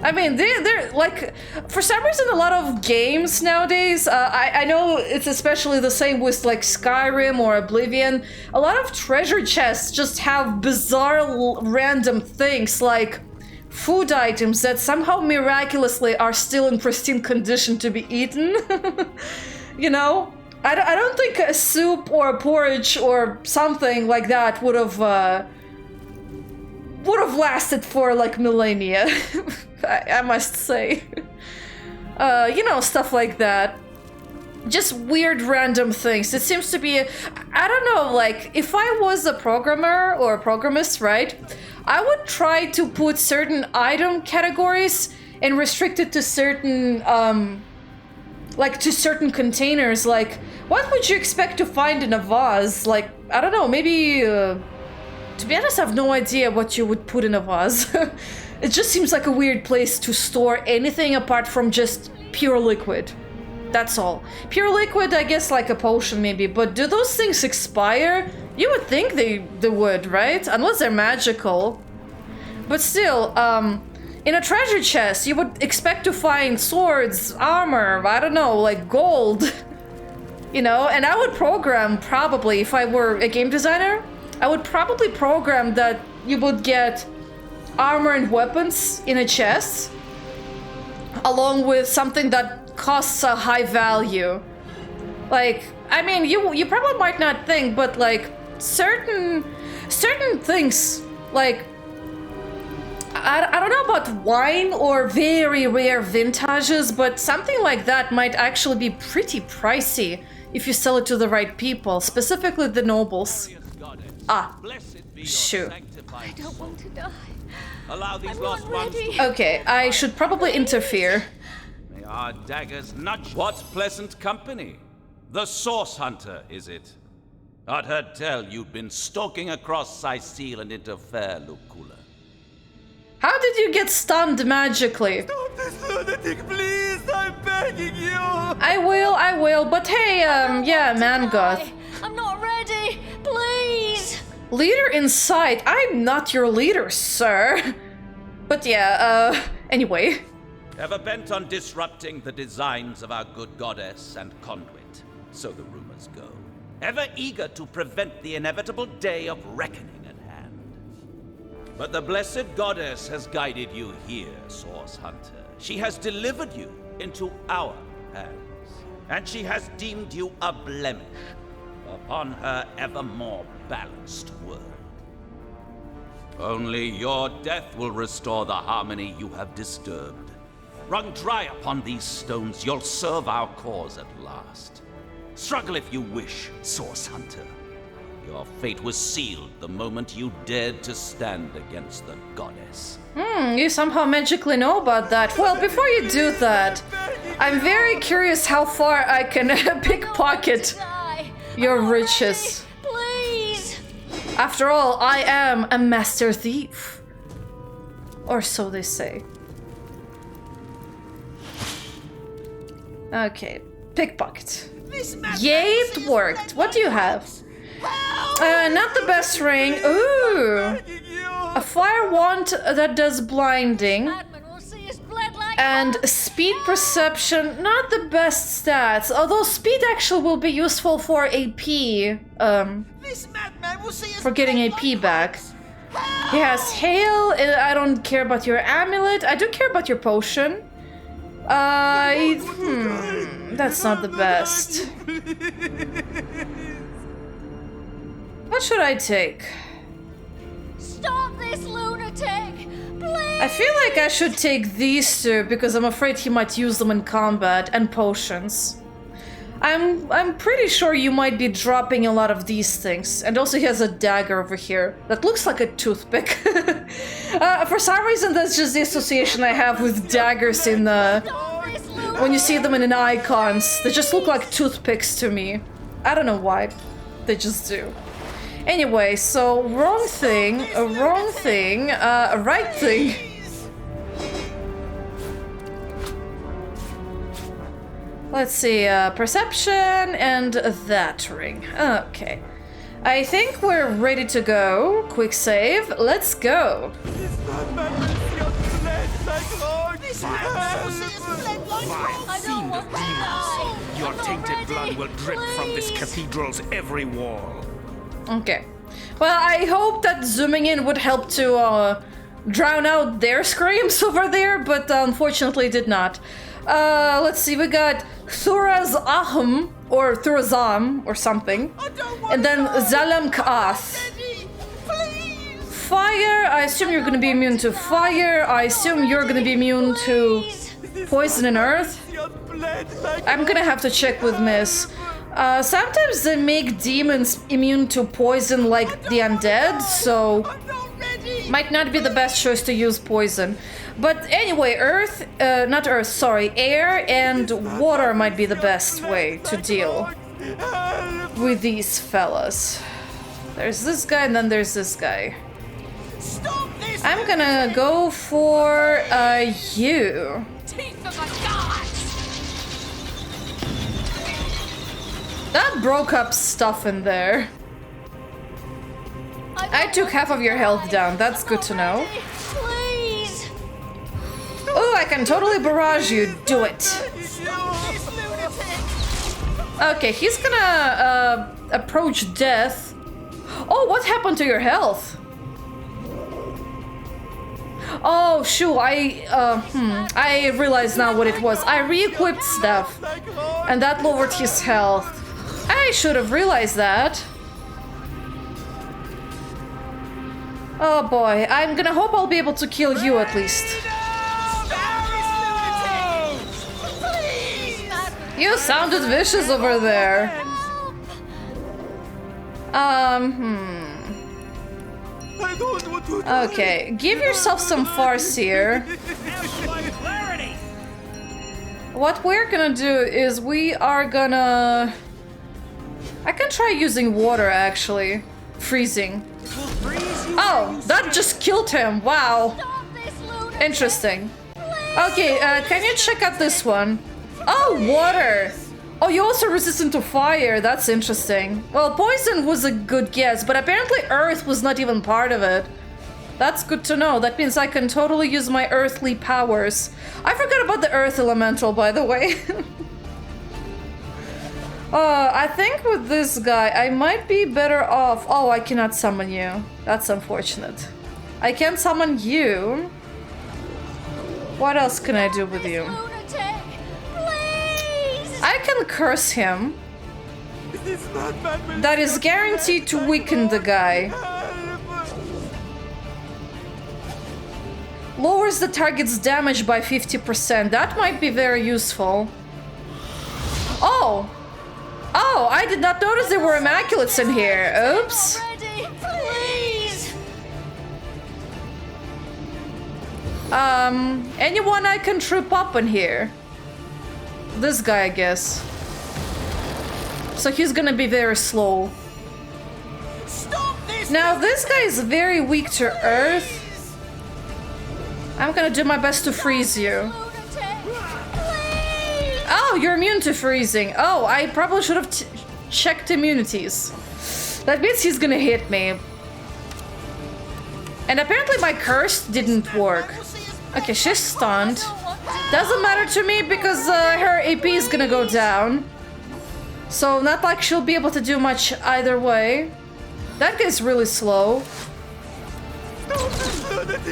I mean, they're like, for some reason, a lot of games nowadays, I know it's especially the same with like Skyrim or Oblivion, a lot of treasure chests just have bizarre random things like food items that somehow miraculously are still in pristine condition to be eaten. You know? I don't think a soup or a porridge or something like that would have lasted for like millennia. I must say. You know, stuff like that. Just weird random things. It seems to be, I don't know, like, if I was a programmer or a programmist, right? I would try to put certain item categories and restrict it to certain, like, to certain containers. Like, what would you expect to find in a vase? Like, I don't know, maybe, to be honest, I have no idea what you would put in a vase. It just seems like a weird place to store anything apart from just pure liquid. That's all. Pure liquid, I guess, like a potion maybe, but do those things expire? You would think they would, right? Unless they're magical. But still, in a treasure chest, you would expect to find swords, armor, I don't know, like gold. You know, and I would program, probably, if I were a game designer, I would probably program that you would get armor and weapons in a chest, along with something that costs a high value. Like, I mean, you probably might not think, but like certain things, like I don't know about wine or very rare vintages, but something like that might actually be pretty pricey if you sell it to the right people, specifically the nobles. Ah, shoot. I don't want to die. Allow these I'm lost not ones. ready. Okay, I should probably interfere. May our daggers nudge. What pleasant company? The Source Hunter, is it? I'd heard tell you'd been stalking across Sicil and into fair Lucula. How did you get stunned magically? Stop this lunatic, please! I'm begging you! I will, but hey, yeah, Mangoth. I'm not ready. Please. Leader in sight. I'm not your leader, sir. But yeah, anyway. Ever bent on disrupting the designs of our good goddess and conduit, so the rumors go. Ever eager to prevent the inevitable day of reckoning at hand. But the blessed goddess has guided you here, Source Hunter. She has delivered you into our hands, and she has deemed you a blemish upon her ever more balanced world. Only your death will restore the harmony you have disturbed. Wrung dry upon these stones, you'll serve our cause at last. Struggle if you wish, Source Hunter. Your fate was sealed the moment you dared to stand against the goddess. You somehow magically know about that. Well, before you do that, I'm very curious how far I can pickpocket your riches. Please! After all, I am a master thief. Or so they say. Okay, pickpocket. Yay, it worked. What do you have? Not the best ring. Ooh! A fire wand that does blinding. And speed perception, not the best stats. Although speed actually will be useful for AP. For getting AP back. He has hail. I don't care about your amulet. I do care about your potion. That's not the best. What should I take? Stop this lunatic! Please! I feel like I should take these two because I'm afraid he might use them in combat and potions. I'm pretty sure you might be dropping a lot of these things. And also he has a dagger over here that looks like a toothpick. For some reason that's just the association I have with daggers in when you see them in icons. They just look like toothpicks to me. I don't know why. They just do. Anyway, so wrong thing, a wrong thing, a right thing. Let's see, perception and that ring. Okay. I think we're ready to go. Quick save. Let's go. Your tainted blood will drip from this cathedral's every wall. Okay. Well, I hope that zooming in would help to drown out their screams over there, but unfortunately it did not. Let's see, we got Thurazahum, or Thurazam, or something. And then Zalam Kaath. Fire, I assume you're gonna be immune to fire. I assume you're gonna be immune to poison and earth. I'm gonna have to check with Miss. Sometimes they make demons immune to poison like the undead, so might not be the best choice to use poison. But anyway, air and water might be the best way to deal with these fellas. There's this guy and then there's this guy. I'm gonna go for you. That broke up stuff in there. I took half of your health down. That's good to know. Please! Oh, I can totally barrage you. Do it. Okay, he's gonna approach death. Oh, what happened to your health? Oh, shoot, I realize now what it was. I re-equipped stuff, and that lowered his health. I should have realized that. Oh boy, I'm gonna hope I'll be able to kill you at least. You sounded vicious over there. Okay, give yourself some farce here. What we're gonna do is we are gonna... I can try using water, actually. Freezing. Oh, that just killed him. Wow. Interesting. Okay, can you check out this one? Oh, water. Oh, you're also resistant to fire. That's interesting. Well, poison was a good guess, but apparently earth was not even part of it. That's good to know. That means I can totally use my earthly powers. I forgot about the earth elemental, by the way. I think with this guy, I might be better off... Oh, I cannot summon you. That's unfortunate. I can summon you. What else can I do with you? I can curse him. That is guaranteed to weaken the guy. Lowers the target's damage by 50%. That might be very useful. Oh! Oh, I did not notice there were Immaculates in here. Oops. Please! Anyone I can trip up in here? This guy, I guess. So he's gonna be very slow. Now, this guy is very weak to earth. I'm gonna do my best to freeze you. Oh, you're immune to freezing. Oh, I probably should have checked immunities. That means he's gonna hit me. And apparently my curse didn't work. Okay, she's stunned. Doesn't matter to me because her AP is gonna go down. So not like she'll be able to do much either way. That guy's really slow.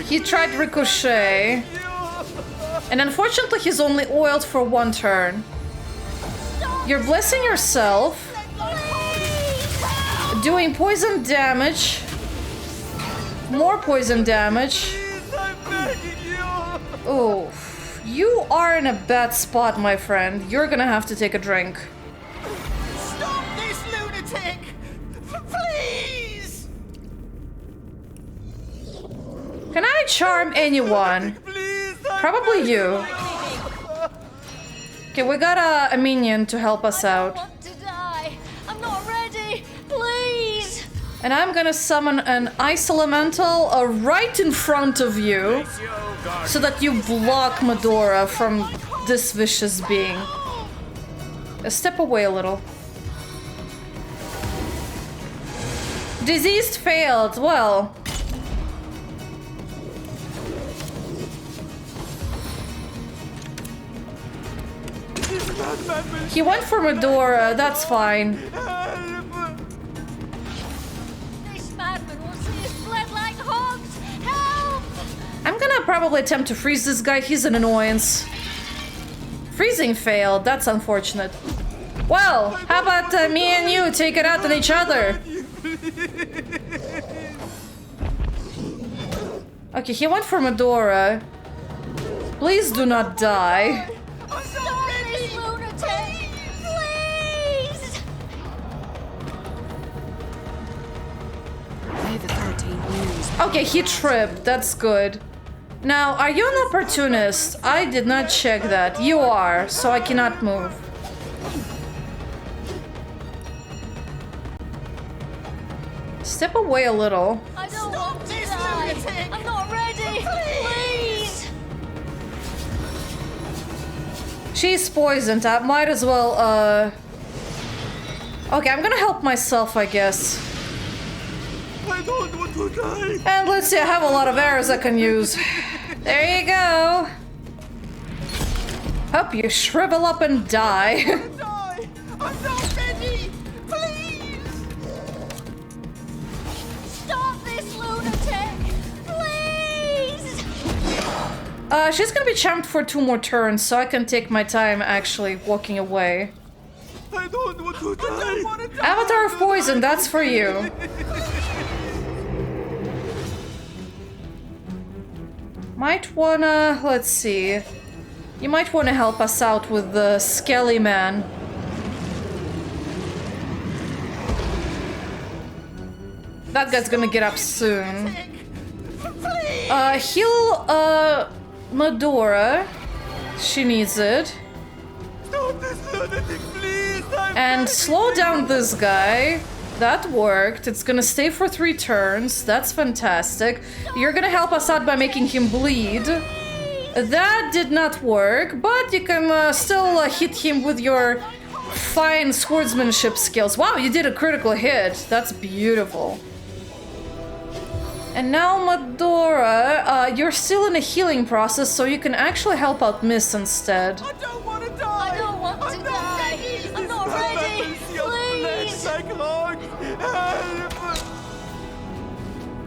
He tried Ricochet. And unfortunately, he's only oiled for one turn. You're blessing yourself. Doing poison damage. More poison damage. Oh, you are in a bad spot, my friend. You're gonna have to take a drink. Stop this lunatic! Please! Can I charm anyone? Probably you. Okay, we got a minion to help us out. I'm not ready. Please! And I'm gonna summon an ice elemental right in front of you so that you block Medora from this vicious being. Step away a little. Diseased failed. Well. He went for Medora, that's fine. This madman will see us bled like hogs. Help! I'm gonna probably attempt to freeze this guy. He's an annoyance. Freezing failed. That's unfortunate. Well, how about me and you take it out on each other? Okay, he went for Medora. Please do not die. Stop this lunatic! Please! May the 13 news. Okay, he tripped. That's good. Now, are you an opportunist? I did not check that. You are, so I cannot move. Step away a little. I don't want to die. I'm not ready. Please! She's poisoned. I might as well, Okay, I'm gonna help myself, I guess. I don't want to die. And let's see, I have a lot of arrows I can use. There you go. Hope you shrivel up and die. I'm not ready! Please! Stop this lunatic! Please! She's gonna be charmed for 2 more turns, so I can take my time actually walking away. I don't want to die. Avatar of Poison, that's for you. Might wanna... let's see. You might wanna help us out with the Skelly Man. That guy's gonna get up soon. Heal, Medora. She needs it. And slow down this guy. That worked. It's gonna stay for 3 turns. That's fantastic. You're gonna help us out by making him bleed. That did not work, but you can still hit him with your fine swordsmanship skills. Wow, you did a critical hit. That's beautiful. And now, Medora, you're still in a healing process, so you can actually help out Miss instead. I don't want to die. I'm not ready. Please!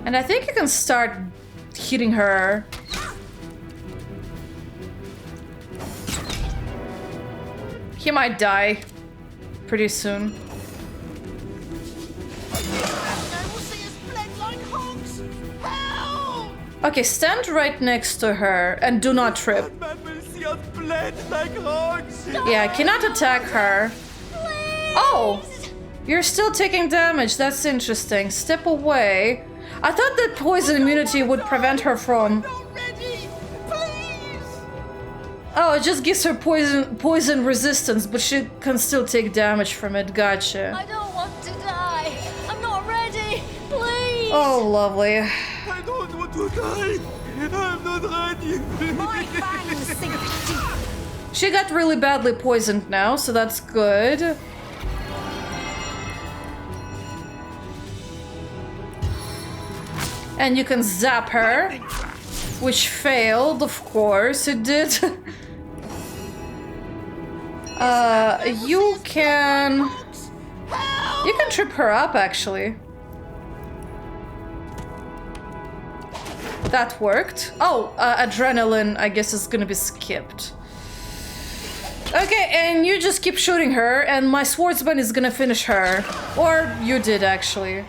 And I think you can start hitting her. He might die pretty soon. Okay, stand right next to her and do not trip. Yeah, I cannot attack her. Oh! You're still taking damage. That's interesting. Step away. I thought that poison immunity would prevent her from... Oh, it just gives her poison resistance, but she can still take damage from it. Gotcha. I don't want to die. I'm not ready. Please. Oh, lovely. I don't want to die. I'm not ready. My fangs sink deep. She got really badly poisoned now, so that's good. And you can zap her, which failed, of course it did. You can trip her up, actually. That worked. Oh, adrenaline, I guess, is gonna be skipped. Okay, and you just keep shooting her, and my swordsman is gonna finish her. Or you did, actually.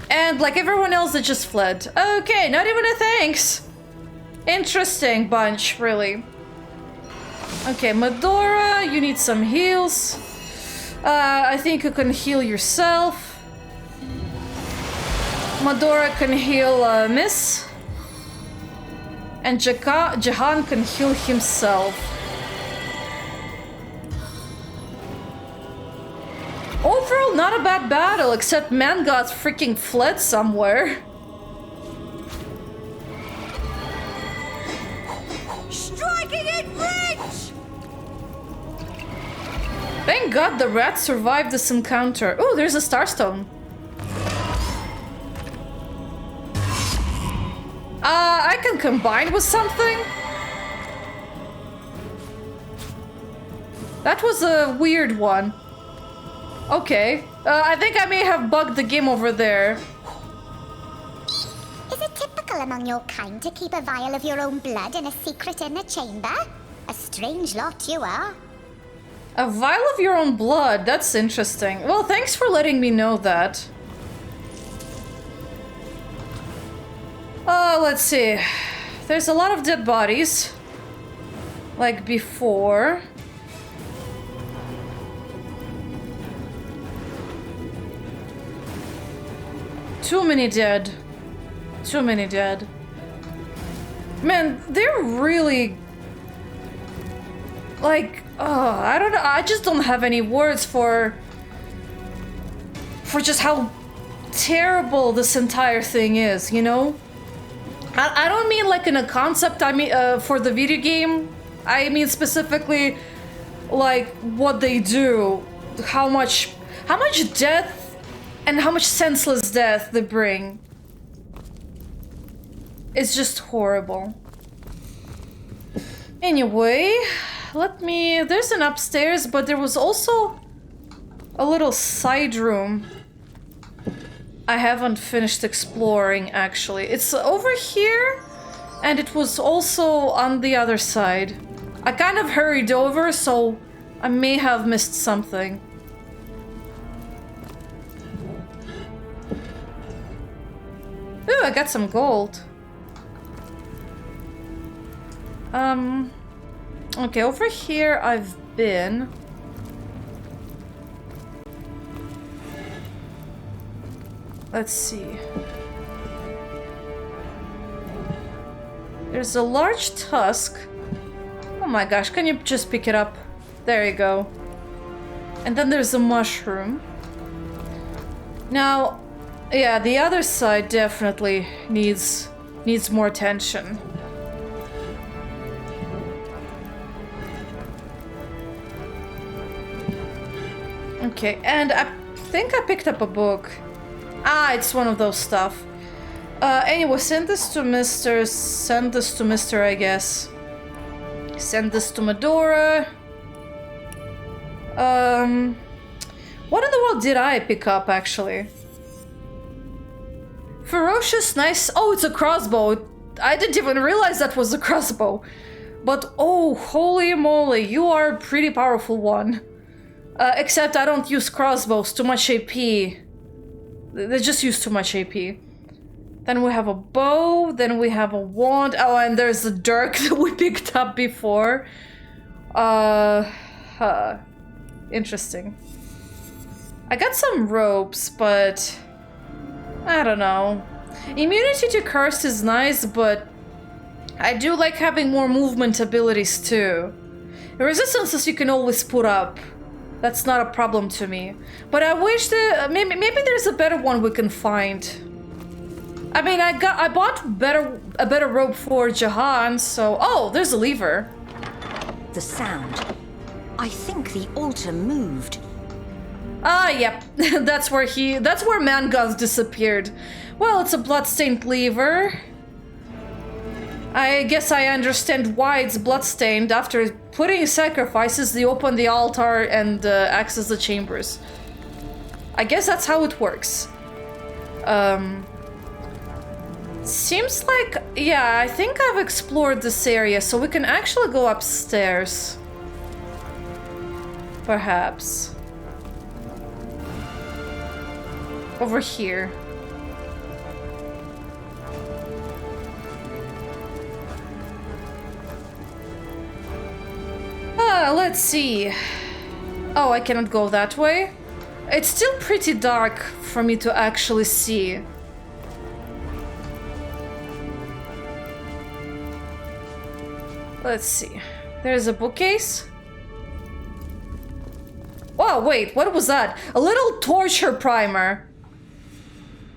And like everyone else, it just fled. Okay, not even a thanks. Interesting bunch, really. Okay, Medora, you need some heals. I think you can heal yourself. Medora can heal Miss. And Jahan can heal himself. Overall, not a bad battle, except man got freaking fled somewhere. Striking it rich! Thank God the rat survived this encounter. Oh, there's a starstone. I can combine with something? That was a weird one. Okay. I think I may have bugged the game over there. Is it typical among your kind to keep a vial of your own blood in a secret inner chamber? A strange lot you are. A vial of your own blood? That's interesting. Well, thanks for letting me know that. Let's see. There's a lot of dead bodies. Like before. Too many dead. Too many dead. Man, they're really... Like, I don't know. I just don't have any words for just how terrible this entire thing is, you know? I don't mean like in a concept, I mean for the video game. I mean specifically like what they do. How much death and how much senseless death they bring. It's just horrible. Anyway, there's an upstairs, but there was also a little side room I haven't finished exploring, actually. It's over here, and it was also on the other side. I kind of hurried over, so I may have missed something. Ooh, I got some gold. Okay, over here I've been. Let's see. There's a large tusk. Oh my gosh, can you just pick it up? There you go. And then there's a mushroom. Now, yeah, the other side definitely needs more attention. Okay, and I think I picked up a book. Ah, it's one of those stuff. Anyway, send this to Mr., I guess. Send this to Medora. What in the world did I pick up, actually? Ferocious, nice. Oh, it's a crossbow. I didn't even realize that was a crossbow. But, oh, holy moly, you are a pretty powerful one. Except I don't use crossbows, too much AP. They just use too much AP. Then we have a bow, then we have a wand. Oh, and there's the dirk that we picked up before. Interesting. I got some ropes, but I don't know. Immunity to curse is nice, but I do like having more movement abilities too. Resistances you can always put up. That's not a problem to me. But I wish that maybe there's a better one we can find. I mean, I bought a better rope for Jahan, so there's a lever. The sound. I think the altar moved. Ah, yep. that's where Mangoth disappeared. Well, it's a bloodstained lever. I guess I understand why it's bloodstained. After putting sacrifices, they open the altar and access the chambers. I guess that's how it works. Seems like, yeah, I think I've explored this area, so we can actually go upstairs. Perhaps. Over here. Let's see. Oh, I cannot go that way. It's still pretty dark for me to actually see. Let's see. There's a bookcase. Oh, wait, what was that? A little torture primer.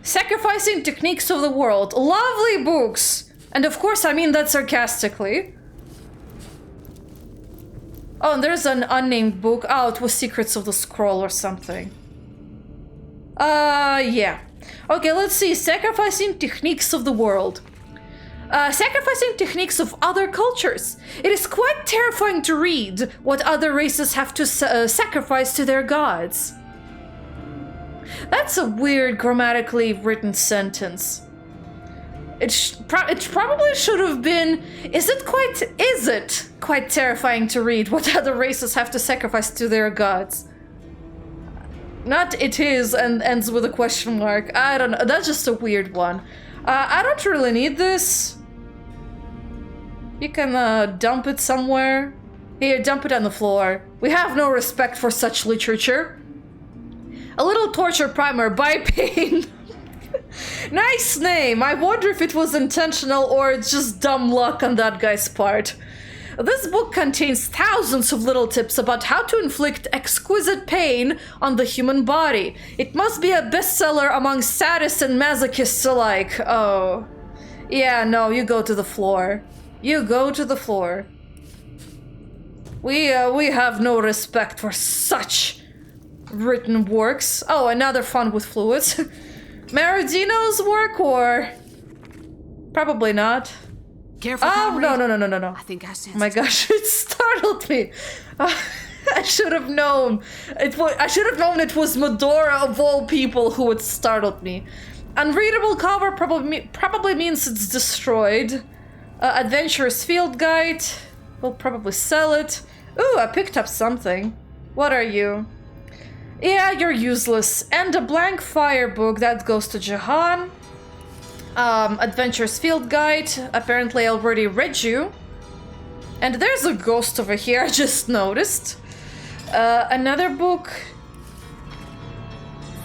Sacrificing Techniques of the World. Lovely books. And of course, I mean that sarcastically. Oh, and there's an unnamed book. Oh, it was Secrets of the Scroll or something. Yeah. Okay, let's see. Sacrificing Techniques of the World. Sacrificing techniques of other cultures. It is quite terrifying to read what other races have to sacrifice to their gods. That's a weird grammatically written sentence. It probably should have been, is it quite terrifying to read what other races have to sacrifice to their gods? Not it is and ends with a question mark. I don't know, that's just a weird one. I don't really need this. You can dump it somewhere. Here, dump it on the floor. We have no respect for such literature. A little torture primer by Pain. Nice name. I wonder if it was intentional or just dumb luck on that guy's part. This book contains thousands of little tips about how to inflict exquisite pain on the human body. It must be a bestseller among sadists and masochists alike. Oh. Yeah, no, you go to the floor. You go to the floor. We have no respect for such written works. Oh, another fun with fluids. Maradino's work, or probably not. Careful. Oh, no. I think I said. Oh my gosh, it startled me. I should have known. I should have known it was Medora of all people who had startled me. Unreadable cover probably means it's destroyed. Adventurous field guide. We'll probably sell it. Ooh, I picked up something. What are you? Yeah, you're useless. And a blank fire book that goes to Jahan. Adventurous field guide. Apparently I already read you. And there's a ghost over here, I just noticed. Another book.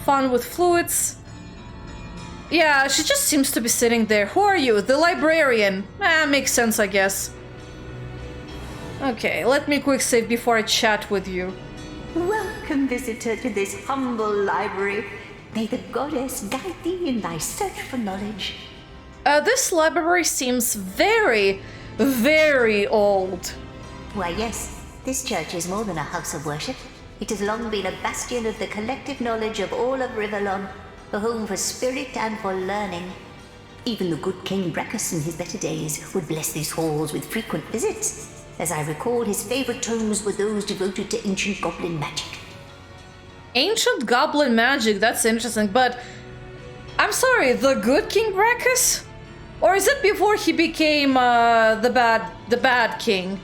Fun with fluids. Yeah, she just seems to be sitting there. Who are you? The librarian. Makes sense, I guess. Okay, let me quick save before I chat with you. Welcome, visitor, to this humble library. May the goddess guide thee in thy search for knowledge. This library seems very, very old. Why, yes, this church is more than a house of worship. It has long been a bastion of the collective knowledge of all of Rivellon, a home for spirit and for learning. Even the good King Brachus in his better days would bless these halls with frequent visits. As I recall, his favorite tomes were those devoted to ancient goblin magic. Ancient goblin magic, that's interesting, but I'm sorry, the good King Brachus? Or is it before he became the bad king?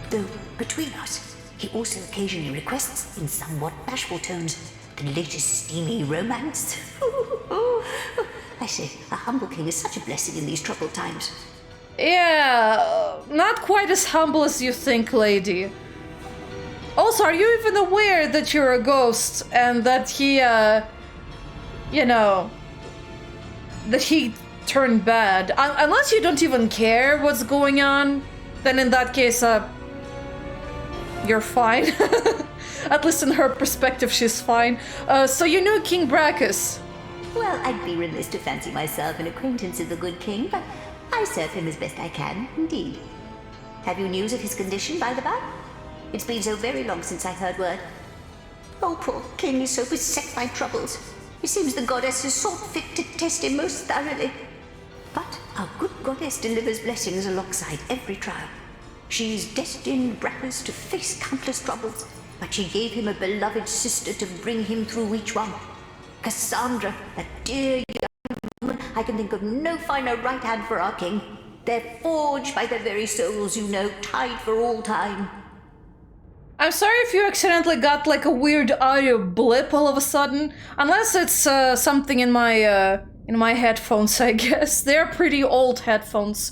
Though, between us, he also occasionally requests, in somewhat bashful tones, the latest steamy romance. I say, a humble king is such a blessing in these troubled times. Yeah, not quite as humble as you think, lady. Also, are you even aware that you're a ghost and that he, you know, that he turned bad? Unless you don't even care what's going on, then in that case, you're fine. At least in her perspective, she's fine. So you knew King Brachus? Well, I'd be remiss to fancy myself an acquaintance of the good king, but I serve him as best I can, indeed. Have you news of his condition, by the by? It's been so very long since I heard word. Oh, poor king is so beset by troubles. It seems the goddess has sought fit to test him most thoroughly. But our good goddess delivers blessings alongside every trial. She's destined Brachus to face countless troubles, but she gave him a beloved sister to bring him through each one. Cassandra, a dear young woman. I can think of no finer right hand for our king. They're forged by their very souls, you know, tied for all time. I'm sorry if you accidentally got like a weird audio blip all of a sudden. Unless it's something in my headphones, I guess. They're pretty old headphones.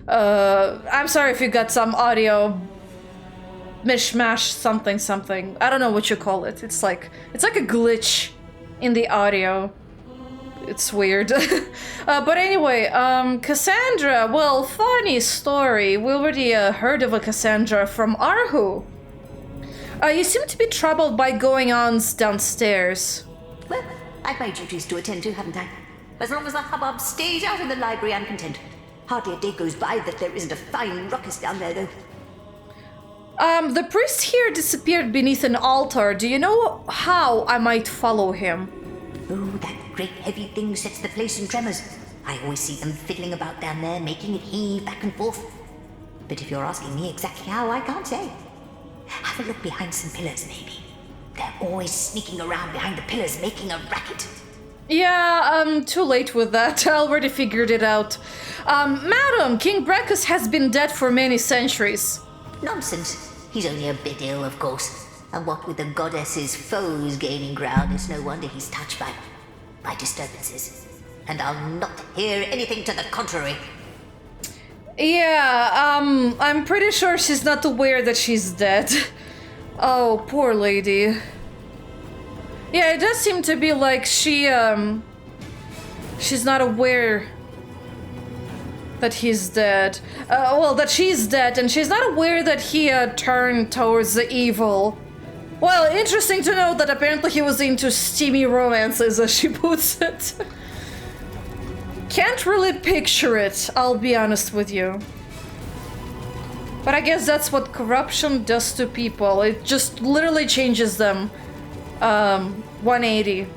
I'm sorry if you got some audio mishmash something. I don't know what you call it. It's like a glitch in the audio. It's weird. But anyway, Cassandra, well, funny story. We already heard of a Cassandra from Arhu. You seem to be troubled by going-ons downstairs. Well, I've my duties to attend to, haven't I? As long as the hubbub stays out in the library, I'm content. Hardly a day goes by that there isn't a fine ruckus down there, though. The priest here disappeared beneath an altar. Do you know how I might follow him? Oh, that great heavy thing sets the place in tremors. I always see them fiddling about down there, making it heave back and forth. But if you're asking me exactly how, I can't say. Have a look behind some pillars, maybe. They're always sneaking around behind the pillars, making a racket. Yeah, I'm too late with that. I already figured it out. Madam, King Brachus has been dead for many centuries. Nonsense. He's only a bit ill, of course. And what with the goddess's foes gaining ground, it's no wonder he's touched by disturbances. And I'll not hear anything to the contrary. Yeah, I'm pretty sure she's not aware that she's dead. Oh, poor lady. Yeah, it does seem to be like she's not aware that he's dead. Well, that she's dead, and she's not aware that he turned towards the evil. Well, interesting to know that apparently he was into steamy romances, as she puts it. Can't really picture it, I'll be honest with you. But I guess that's what corruption does to people. It just literally changes them 180.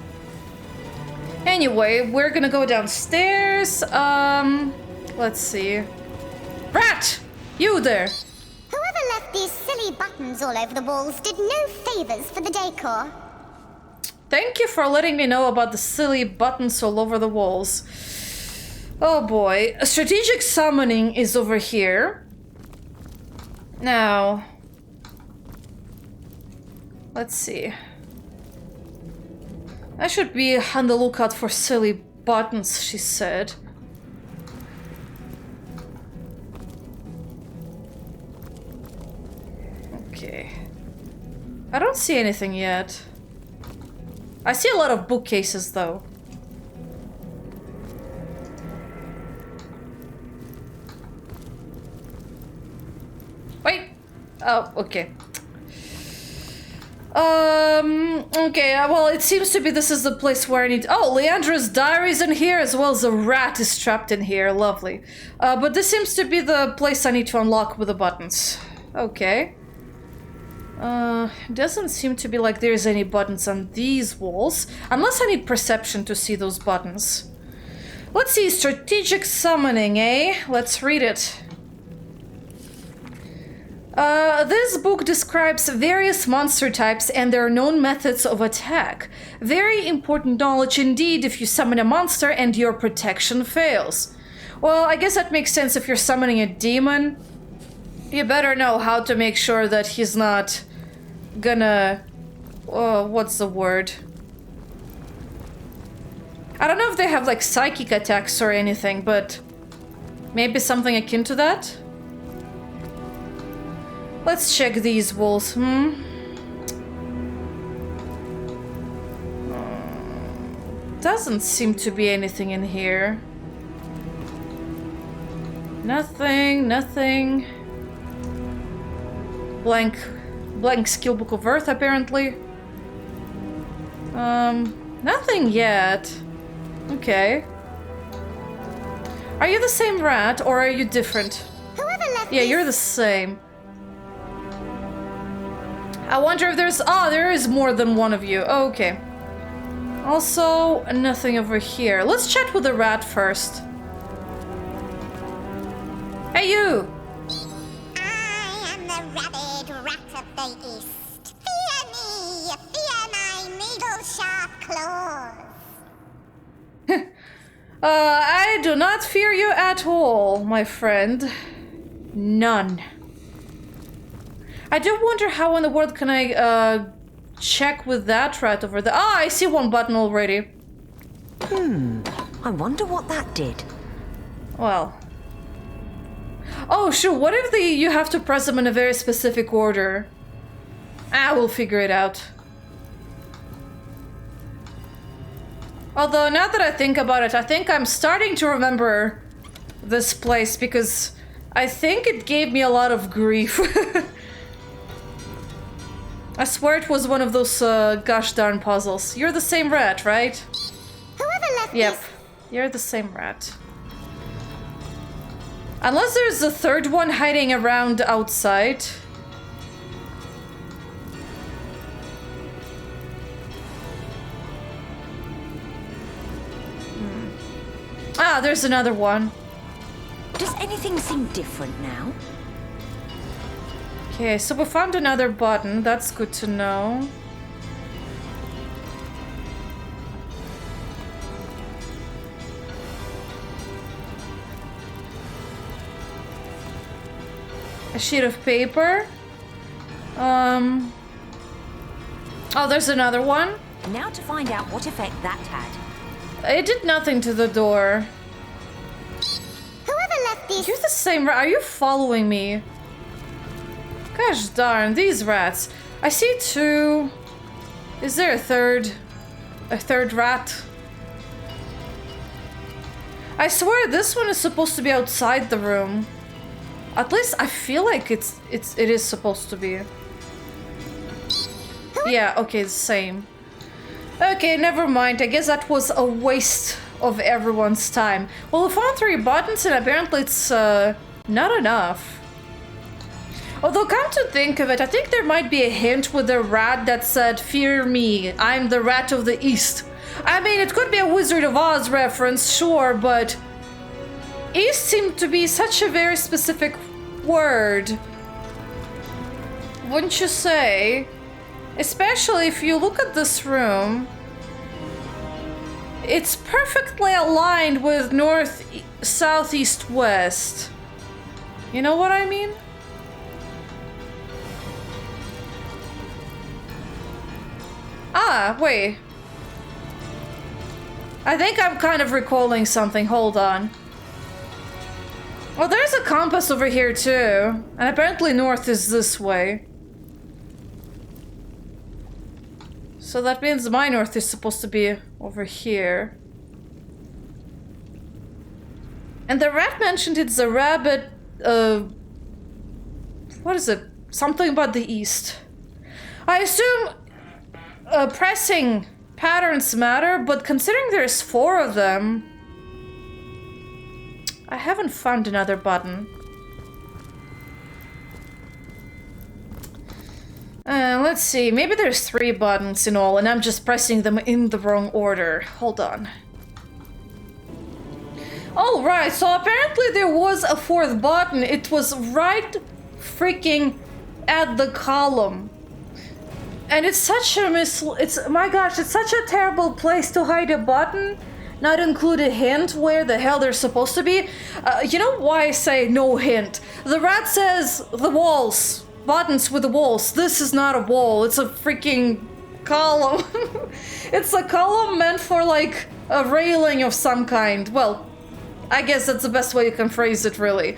Anyway, we're gonna go downstairs. Let's see. Rat! You there! Whoever left these silly buttons all over the walls did no favors for the decor. Thank you for letting me know about the silly buttons all over the walls. Oh boy. Strategic summoning is over here. Now, let's see. I should be on the lookout for silly buttons, she said. Okay. I don't see anything yet. I see a lot of bookcases, though. Wait. Oh, okay. Okay, well, it seems to be this is the place where I need... Oh, Leandra's diary's in here, as well as a rat is trapped in here. Lovely. But this seems to be the place I need to unlock with the buttons. Okay. Doesn't seem to be like there's any buttons on these walls. Unless I need perception to see those buttons. Let's see, strategic summoning, eh? Let's read it. This book describes various monster types and their known methods of attack. Very important knowledge indeed if you summon a monster and your protection fails. Well, I guess that makes sense if you're summoning a demon. You better know how to make sure that he's not gonna... what's the word? I don't know if they have like psychic attacks or anything, but maybe something akin to that. Let's check these walls. Doesn't seem to be anything in here. Nothing, nothing. Blank skill book of earth, apparently. Nothing yet. Okay. Are you the same rat, or are you different? Yeah, you're the same. I wonder if there's... Oh, there is more than one of you. Okay. Also, nothing over here. Let's chat with the rat first. Hey, you! I am the rabid rat of the east. Fear me! Fear my needle-sharp claws! I do not fear you at all, my friend. None. I do wonder how in the world can I, check with that rat over there. Ah, I see one button already. I wonder what that did. Well. Oh, sure, what if you have to press them in a very specific order? We'll figure it out. Although, now that I think about it, I think I'm starting to remember this place because I think it gave me a lot of grief. I swear it was one of those gosh darn puzzles. You're the same rat, right? Whoever left Yep, you're the same rat. Unless there's a third one hiding around outside. Ah, there's another one. Does anything seem different now? Okay, so we found another button. That's good to know. A sheet of paper. Oh, there's another one. Now to find out what effect that had. It did nothing to the door. Whoever left these... You're the same rat. Are you following me? Gosh darn, these rats. I see two. Is there a third? A third rat? I swear this one is supposed to be outside the room. At least I feel like it is supposed to be. Yeah, okay, the same. Okay, never mind. I guess that was a waste of everyone's time. Well, we found 3 buttons and apparently it's not enough. Although, come to think of it, I think there might be a hint with the rat that said, "Fear me, I'm the rat of the east." I mean, it could be a Wizard of Oz reference, sure, but east seemed to be such a very specific word. Wouldn't you say? Especially if you look at this room, it's perfectly aligned with north, south, east, west. You know what I mean? Ah, wait. I think I'm kind of recalling something. Hold on. Well, there's a compass over here too. And apparently north is this way. So that means my north is supposed to be over here. And the rat mentioned it's a rabbit, what is it? Something about the east. I assume pressing patterns matter, but considering there's 4 of them, I haven't found another button. Let's see, maybe there's 3 buttons in all and I'm just pressing them in the wrong order. Hold on. Alright, so apparently there was a 4th button. It was right freaking at the column. And it's such a my gosh, it's such a terrible place to hide a button. Not include a hint where the hell they're supposed to be. You know why I say no hint? The rat says the walls. Buttons with the walls. This is not a wall. It's a freaking column. It's a column meant for like a railing of some kind. Well, I guess that's the best way you can phrase it, really.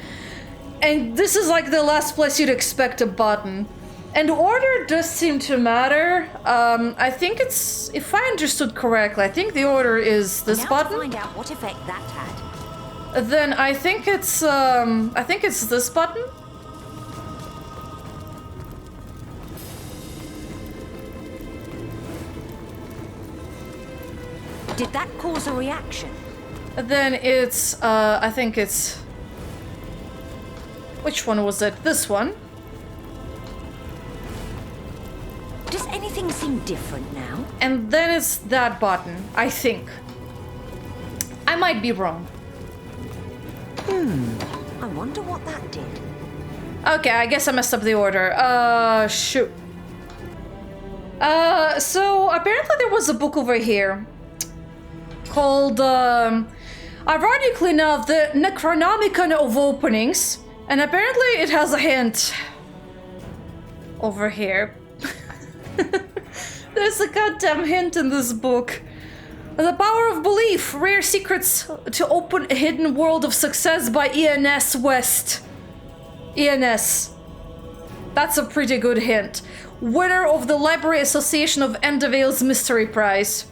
And this is like the last place you'd expect a button. And order does seem to matter. I think it's, if I understood correctly, I think the order is this button. To find out what effect that had. Then I think it's this button. Did that cause a reaction? Then it's, I think it's... Which one was it? This one. Does anything seem different now? And then it's that button, I think. I might be wrong. I wonder what that did. Okay, I guess I messed up the order. Shoot. So apparently there was a book over here called, ironically enough, the Necronomicon of Openings, and apparently it has a hint over here. There's a goddamn hint in this book. The Power of Belief, Rare Secrets to Open a Hidden World of Success by ENS West. ENS. That's a pretty good hint. Winner of the Library Association of Endavale's Mystery Prize.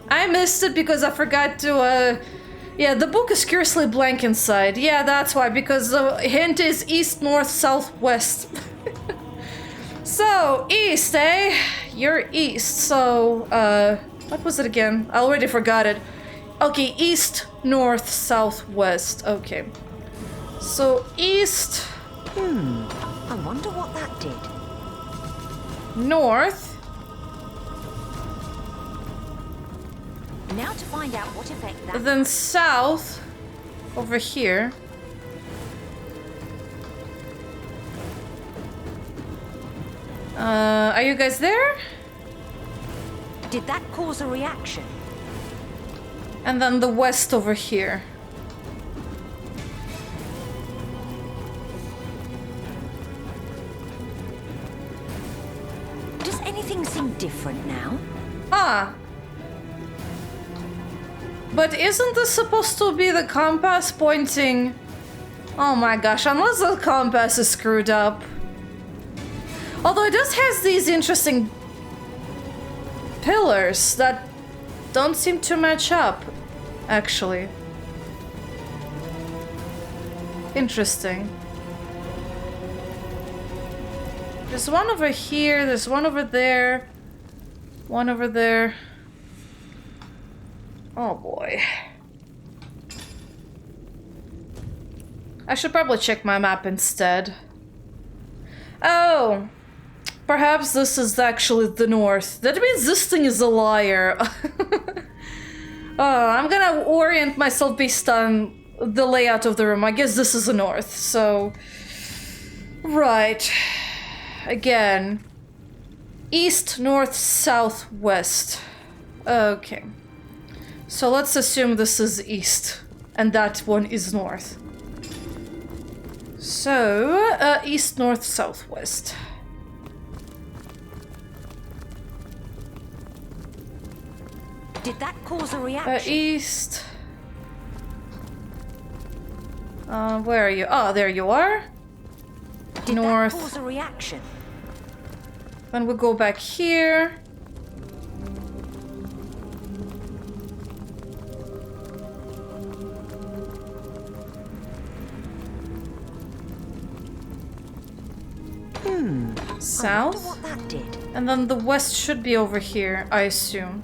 I missed it because I forgot to, yeah, the book is curiously blank inside. Yeah, that's why, because the hint is east, north, south, west. So, east, eh? You're east, so, what was it again? I already forgot it. Okay, east, north, south, west. Okay. So, east... I wonder what that did. North. Now to find out what effect that... Then south, over here. Are you guys there? Did that cause a reaction? And then the west over here. Does anything seem different now? Ah. But isn't this supposed to be the compass pointing... Oh my gosh, unless the compass is screwed up. Although it does has these interesting pillars that don't seem to match up, actually. Interesting. There's one over here, there's one over there, one over there. Oh boy. I should probably check my map instead. Oh! Perhaps this is actually the north. That means this thing is a liar. I'm gonna orient myself based on the layout of the room. I guess this is the north, so... Right. Again. East, north, south, west. Okay. So let's assume this is east, and that one is north. So, east, north, south, west. Did that cause a reaction? East. Where are you? Oh, there you are. Did North. that cause a reaction? Then we go back here. South. I wonder what that did. And then the west should be over here, I assume.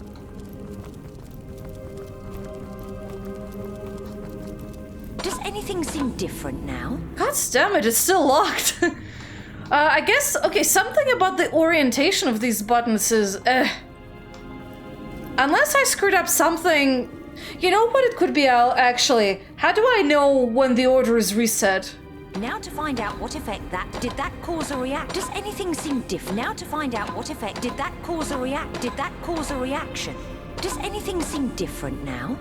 Does anything seem different now? God damn it, it's still locked. I guess, okay, something about the orientation of these buttons is, unless I screwed up something... You know what it could be, Al, actually? How do I know when the order is reset? Now to find out what effect that... Did that cause a reaction? Does anything seem different? Now to find out what effect... Did that cause a react? Did that cause a reaction? Does anything seem different now?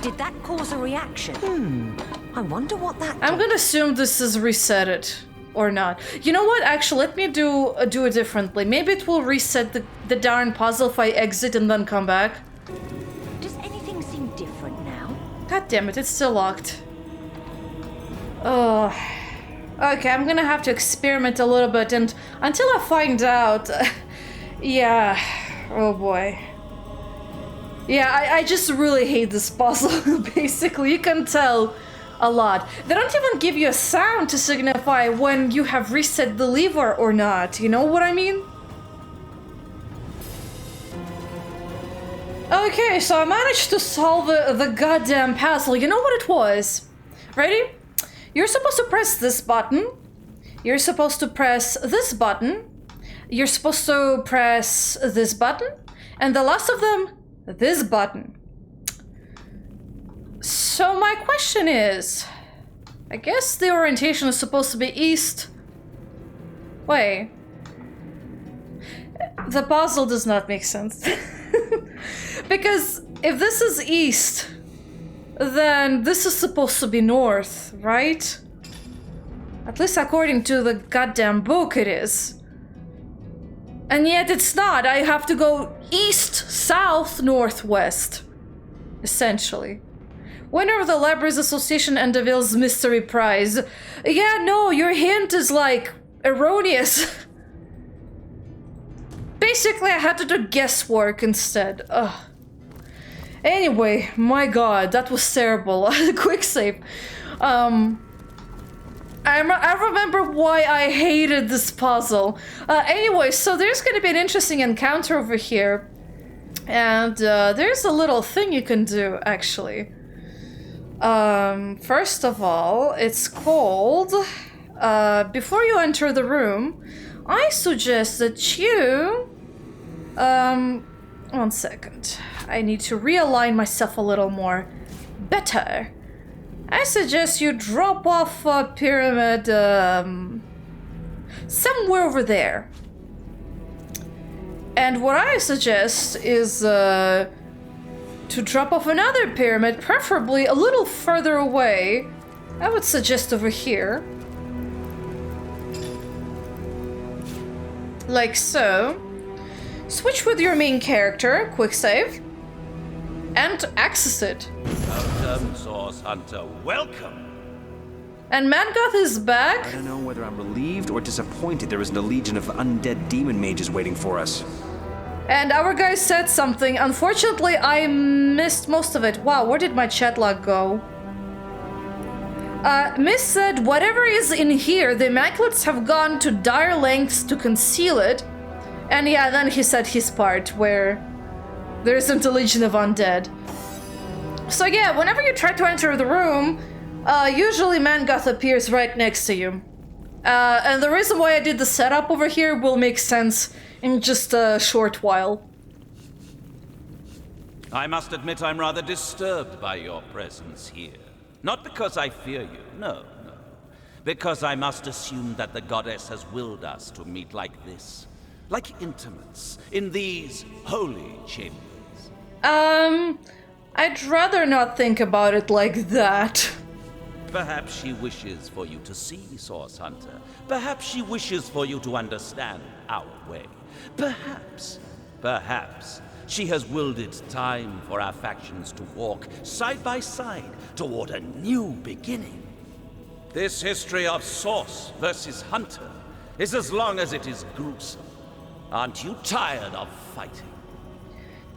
Did that cause a reaction? I wonder what that did. I'm gonna assume this is reset it. or not. You know what? Actually, let me do it differently. Maybe it will reset the darn puzzle if I exit and then come back. Does anything seem different now? God damn it, it's still locked. Oh. Okay, I'm gonna have to experiment a little bit, and until I find out... yeah. Oh boy. Yeah, I just really hate this puzzle, basically. You can tell a lot. They don't even give you a sound to signify when you have reset the lever or not. You know what I mean? Okay, so I managed to solve the goddamn puzzle. You know what it was? Ready? You're supposed to press this button. You're supposed to press this button. You're supposed to press this button. And the last of them, this button. So my question is, I guess the orientation is supposed to be east. Wait. The puzzle does not make sense. Because if this is east, then this is supposed to be north, right? At least according to the goddamn book it is. And yet it's not. I have to go east, south, northwest. Essentially. Winner of the Libraries Association and DeVille's Mystery Prize. Yeah, no, your hint is like erroneous. Basically, I had to do guesswork instead. Ugh. Anyway, my god, that was terrible. Quick save. I remember why I hated this puzzle. Anyway, so there's gonna be an interesting encounter over here. And there's a little thing you can do, actually. First of all, it's called... before you enter the room, I suggest that you... one second. I need to realign myself a little more. Better. I suggest you drop off a pyramid, somewhere over there. And what I suggest is, to drop off another pyramid, preferably a little further away. I would suggest over here. Like so. Switch with your main character, quick save, and access it. Welcome, Source Hunter, welcome! And Mangoth is back? I don't know whether I'm relieved or disappointed there isn't a legion of undead demon mages waiting for us. And our guy said something. Unfortunately, I missed most of it. Wow, where did my chat log go? Miss said, whatever is in here, the Immaculates have gone to dire lengths to conceal it. And yeah, then he said his part, where there isn't a legion of undead. So yeah, whenever you try to enter the room, usually Mangoth appears right next to you. And the reason why I did the setup over here will make sense in just a short while. I must admit I'm rather disturbed by your presence here. Not because I fear you, no. Because I must assume that the goddess has willed us to meet like this. Like intimates, in these holy chambers. I'd rather not think about it like that. Perhaps she wishes for you to see, Source Hunter. Perhaps she wishes for you to understand our way. Perhaps she has willed it time for our factions to walk side by side toward a new beginning. This history of Source versus Hunter is as long as it is gruesome. Aren't you tired of fighting?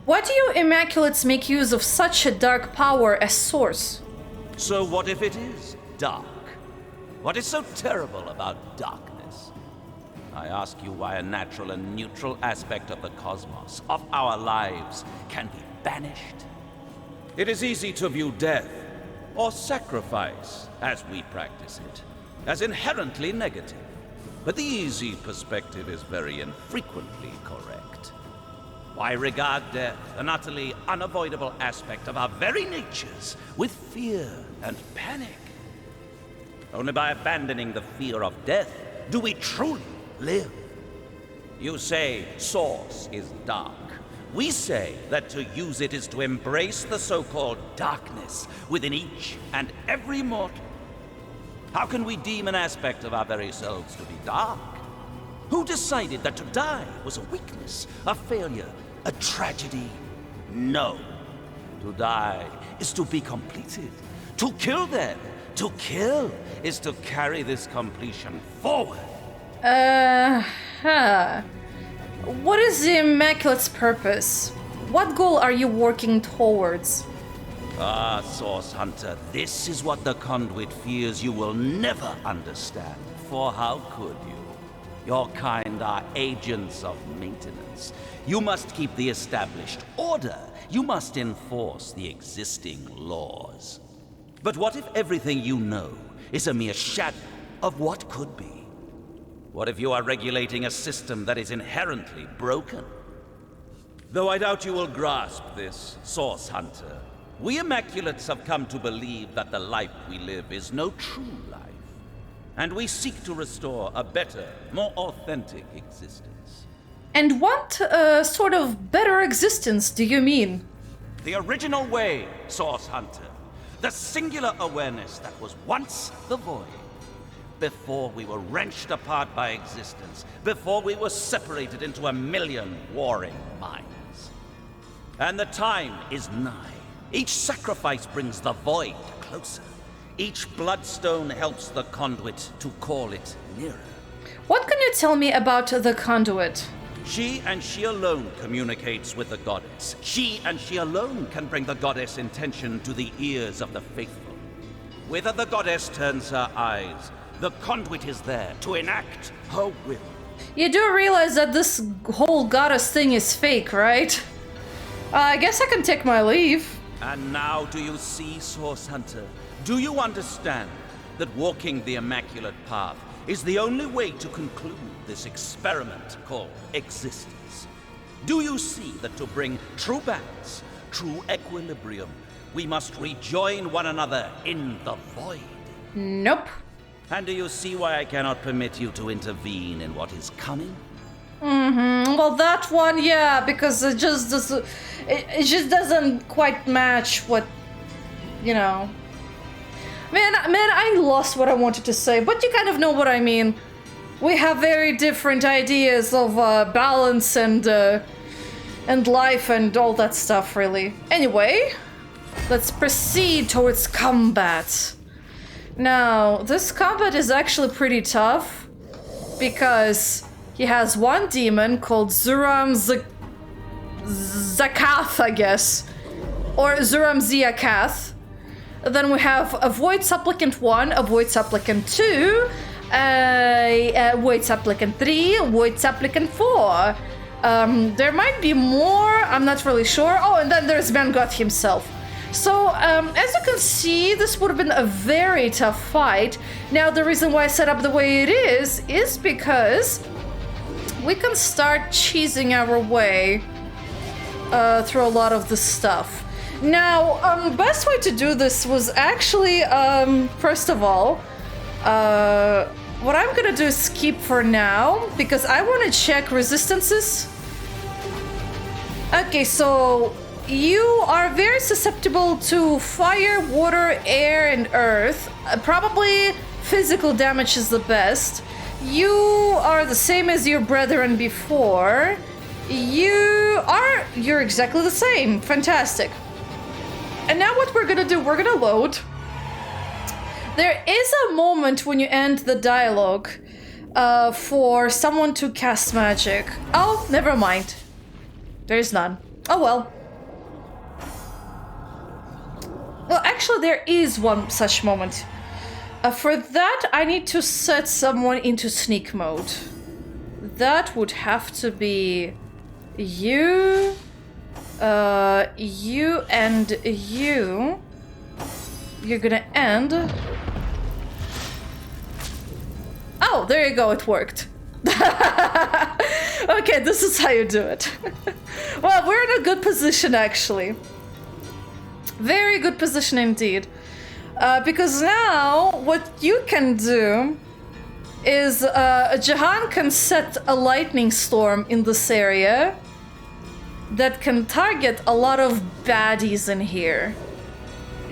Why do you Immaculates make use of such a dark power as Source? So what if it is dark? What is so terrible about darkness? I ask you why a natural and neutral aspect of the cosmos, of our lives, can be banished. It is easy to view death, or sacrifice, as we practice it, as inherently negative. But the easy perspective is very infrequently correct. Why regard death, an utterly unavoidable aspect of our very natures, with fear and panic? Only by abandoning the fear of death do we truly live. You say Source is dark. We say that to use it is to embrace the so-called darkness within each and every mortal. How can we deem an aspect of our very selves to be dark? Who decided that to die was a weakness, a failure, a tragedy? No. To die is to be completed. To kill them. To kill is to carry this completion forward. What is the Immaculate's purpose? What goal are you working towards? Ah, Source Hunter, this is what the Conduit fears you will never understand. For how could you? Your kind are agents of maintenance. You must keep the established order. You must enforce the existing laws. But what if everything you know is a mere shadow of what could be? What if you are regulating a system that is inherently broken? Though I doubt you will grasp this, Source Hunter, we Immaculates have come to believe that the life we live is no true life. And we seek to restore a better, more authentic existence. And what sort of better existence do you mean? The original way, Source Hunter. The singular awareness that was once the void. Before we were wrenched apart by existence. Before we were separated into a million warring minds. And the time is nigh. Each sacrifice brings the void closer. Each bloodstone helps the conduit to call it nearer. What can you tell me about the conduit? She and she alone communicates with the goddess. She and she alone can bring the goddess' intention to the ears of the faithful. Whither the goddess turns her eyes, the conduit is there to enact her will. You do realize that this whole goddess thing is fake, right? I guess I can take my leave. And now do you see, Source Hunter? Do you understand that walking the Immaculate Path is the only way to conclude this experiment called existence? Do you see that to bring true balance, true equilibrium, we must rejoin one another in the void? Nope. And do you see why I cannot permit you to intervene in what is coming? Well, that one, yeah, because it just doesn't quite match what, you know. Man, I lost what I wanted to say, but you kind of know what I mean. We have very different ideas of balance and life and all that stuff, really. Anyway, let's proceed towards combat. Now, this combat is actually pretty tough because he has one demon called Zuram Zakath, I guess, or Zuram Ziakath. Then we have a Void Supplicant 1, a Void Supplicant 2, a Void Supplicant 3, a Void Supplicant 4. There might be more, I'm not really sure. Oh, and then there's Vanguard himself. So, as you can see, this would have been a very tough fight. Now, the reason why I set up the way it is because we can start cheesing our way through a lot of the stuff. Now, best way to do this was actually, first of all, what I'm gonna do is skip for now, because I want to check resistances. Okay, so you are very susceptible to fire, water, air, and earth. Probably physical damage is the best. You are the same as your brethren before. You're exactly the same. Fantastic. And now what we're gonna do, we're gonna load. There is a moment when you end the dialogue for someone to cast magic. Oh, never mind. There's none. Oh well. Well, actually there is one such moment. For that, I need to set someone into sneak mode. That would have to be you, you and you. You're gonna end. Oh, there you go, it worked. Okay, this is how you do it. Well, we're in a good position, actually. Very good position indeed. Because now, what you can do is Jahan can set a lightning storm in this area that can target a lot of baddies in here.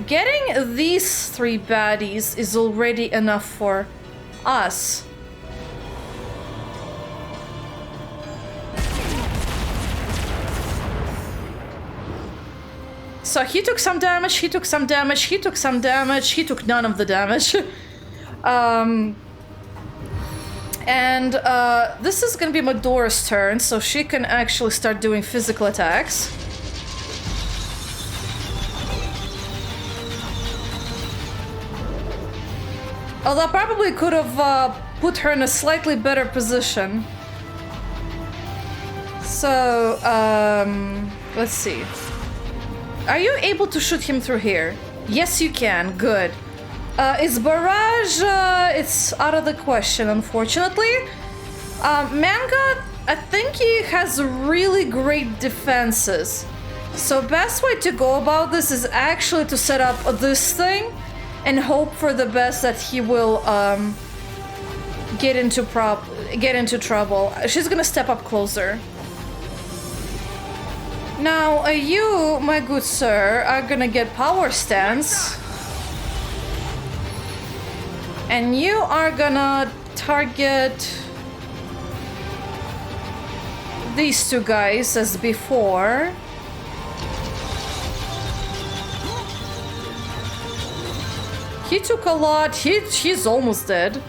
getting these 3 baddies is already enough for us. So he took some damage, he took some damage, he took some damage, he took none of the damage. This is gonna be Medora's turn, so she can actually start doing physical attacks. Although I probably could have put her in a slightly better position. So, let's see. Are you able to shoot him through here? Yes, you can. Good. Is barrage? It's out of the question, unfortunately. Manga, I think he has really great defenses. So best way to go about this is actually to set up this thing and hope for the best that he will get into trouble. She's gonna step up closer. Now, you, my good sir, are gonna get power stance. And you are gonna target these 2 guys as before. He took a lot. He's almost dead.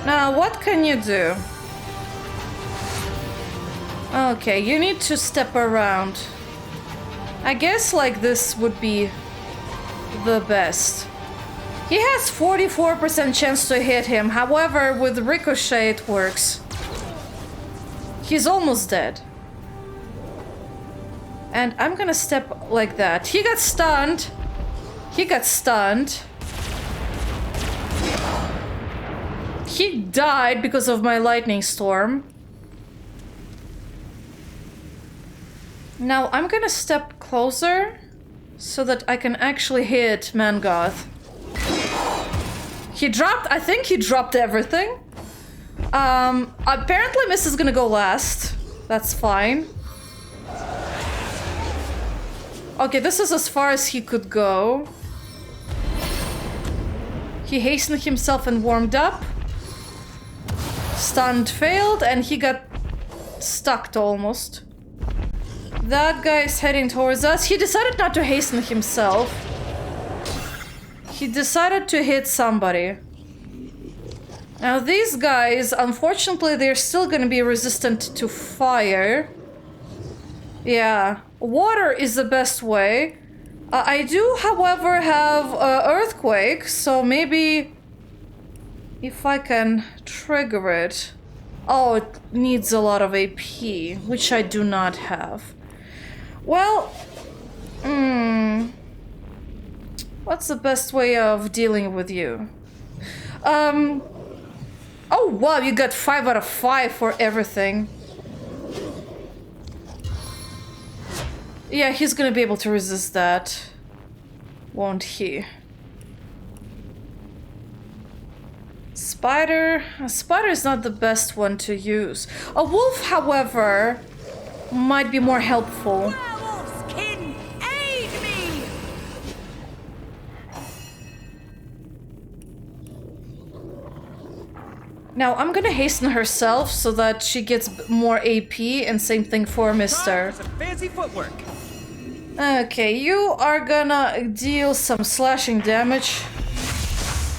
Now, what can you do? Okay, you need to step around. I guess like this would be the best. He has 44% chance to hit him. However, with Ricochet it works. He's almost dead. And I'm gonna step like that. He got stunned. He got stunned. He died because of my lightning storm. Now I'm gonna step closer so that I can actually hit Mangoth. He dropped, I think he dropped everything. Apparently Miss is gonna go last. That's fine. Okay, this is as far as he could go. He hastened himself and warmed up. Stunned failed and he got stuck almost. That guy is heading towards us. He decided not to hasten himself. He decided to hit somebody. Now these guys, unfortunately, they're still gonna be resistant to fire. Yeah, water is the best way. I do, however, have earthquake, so maybe if I can trigger it. Oh, it needs a lot of AP, which I do not have. Well, what's the best way of dealing with you? Oh wow, you got 5 out of 5 for everything. Yeah, he's gonna be able to resist that, won't he? Spider? A spider is not the best one to use. A wolf, however, might be more helpful. Kin, aid me! Now, I'm gonna hasten herself so that she gets more AP, and same thing for Mr. Some fancy footwork. Okay, you are gonna deal some slashing damage.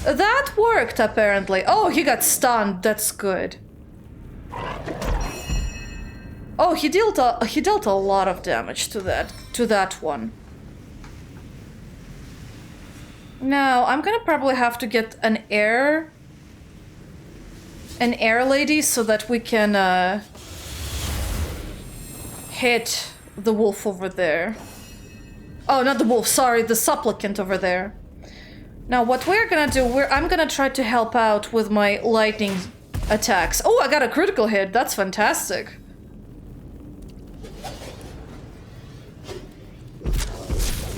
That worked, apparently. Oh, he got stunned. That's good. Oh, he dealt a lot of damage to that one. Now, I'm gonna probably have to get an air lady so that we can hit the wolf over there. Oh, not the wolf, sorry, the supplicant over there. Now, what we're gonna do, I'm gonna try to help out with my lightning attacks. Oh, I got a critical hit. That's fantastic.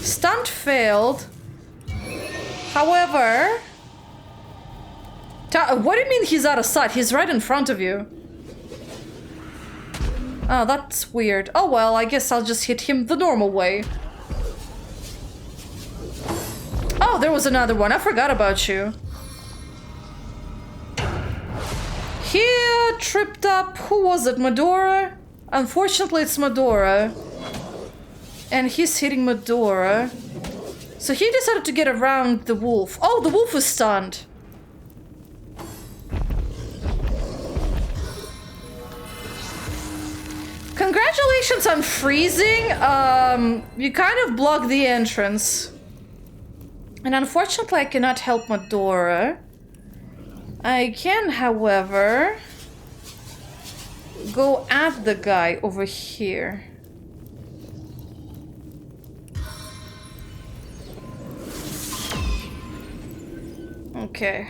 Stunt failed. However... What do you mean he's out of sight? He's right in front of you. Oh, that's weird. Oh well, I guess I'll just hit him the normal way. Oh, there was another one. I forgot about you. He tripped up. Who was it? Medora? Unfortunately, it's Medora. And he's hitting Medora. So he decided to get around the wolf. Oh, the wolf is stunned. Congratulations on freezing. You kind of blocked the entrance. And unfortunately, I cannot help Medora. I can, however, go at the guy over here. Okay.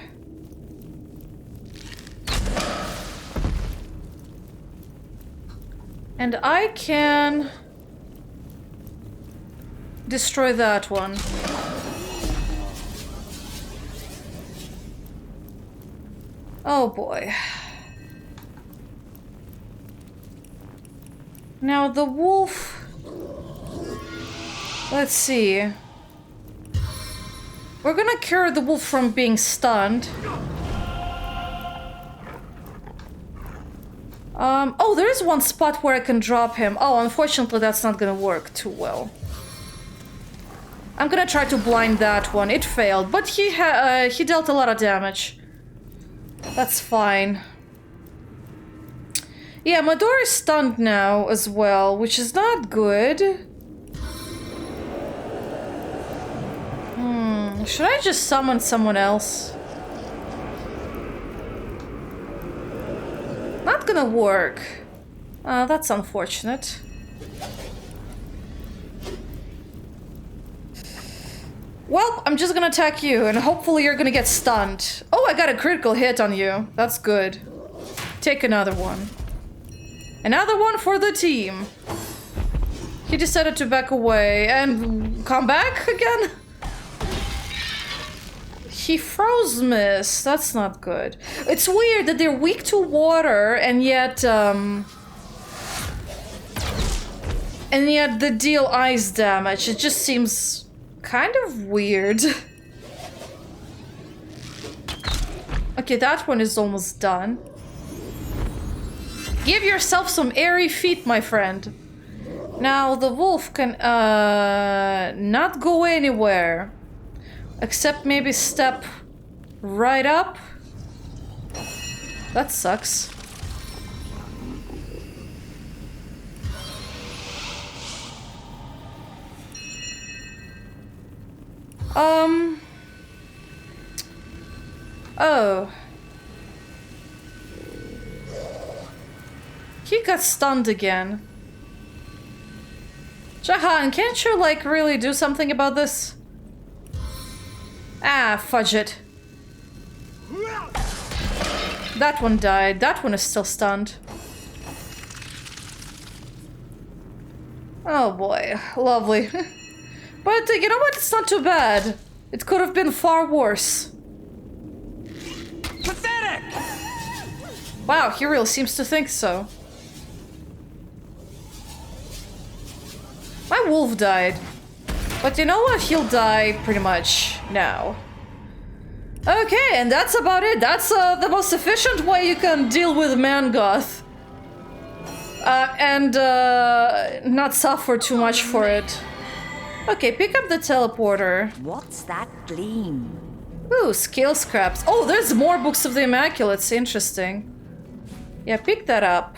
And I can destroy that one. Oh boy. Now the wolf... Let's see. We're gonna cure the wolf from being stunned. Oh, there is one spot where I can drop him. Oh, unfortunately, that's not gonna work too well. I'm gonna try to blind that one. It failed, but he dealt a lot of damage. That's fine. Yeah, Medora is stunned now as well, which is not good. Should I just summon someone else? Not gonna work. That's unfortunate. Well, I'm just gonna attack you, and hopefully you're gonna get stunned. Oh, I got a critical hit on you. That's good. Take another one. Another one for the team. He decided to back away and come back again? He froze miss. That's not good. It's weird that they're weak to water and yet they deal ice damage. It just seems kind of weird. Okay, that one is almost done. Give yourself some airy feet, my friend. Now the wolf can not go anywhere. Except maybe step right up. That sucks. Oh. He got stunned again. Jahan, can't you, like, really do something about this? Ah, fudge it. That one died. That one is still stunned. Oh boy, lovely. But you know what? It's not too bad. It could have been far worse. Pathetic! Wow, he really seems to think so. My wolf died. But you know what? He'll die pretty much now. Okay, and that's about it. That's the most efficient way you can deal with Mangoth. And not suffer too much for it. Okay, pick up the teleporter. What's that gleam? Ooh, skill scraps. Oh, there's more books of the Immaculates. Interesting. Yeah, pick that up.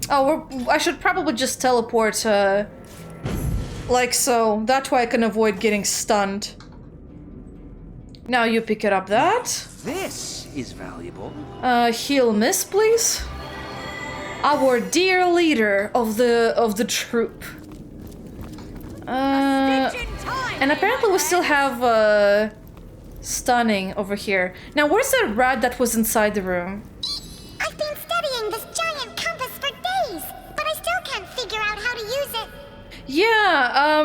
Oh, I should probably just teleport, like so. That way I can avoid getting stunned. Now you pick it up that. This is valuable. Heal miss, please. Our dear leader of the troop. And apparently we still have stunning over here. Now where's the rat that was inside the room? I've been studying this giant compass for days, but I still can't figure out how to use it. Yeah,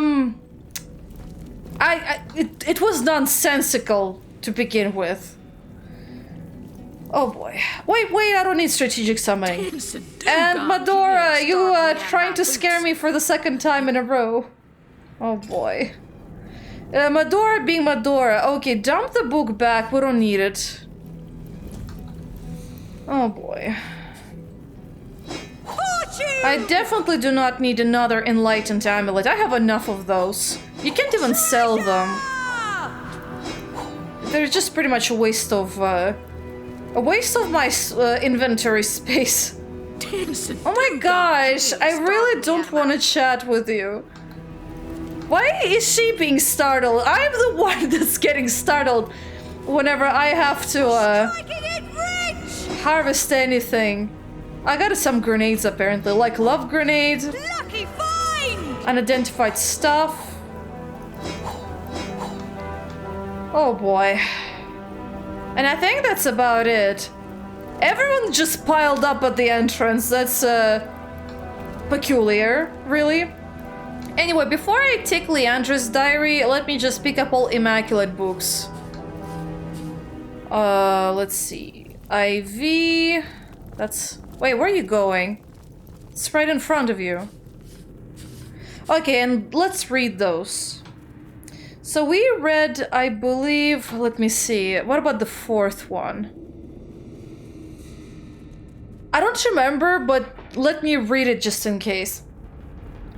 it was nonsensical to begin with. Oh boy. Wait, I don't need strategic summoning. And Medora, you trying to scare me for the second time in a row. Oh boy. Medora being Medora. Okay, dump the book back. We don't need it. Oh boy. I definitely do not need another enlightened amulet. I have enough of those. You can't even sell them. They're just pretty much a waste of my inventory space. Oh my gosh, I really don't want to chat with you. Why is she being startled? I'm the one that's getting startled whenever I have to harvest anything. I got some grenades apparently, like love grenade, unidentified stuff. Oh boy. And I think that's about it. Everyone just piled up at the entrance. That's peculiar, really. Anyway, before I take Leandra's diary, let me just pick up all Immaculate books. Let's see. IV. That's... Wait, where are you going? It's right in front of you. Okay, and let's read those. So we read, I believe, let me see, what about the fourth one? I don't remember, but let me read it just in case.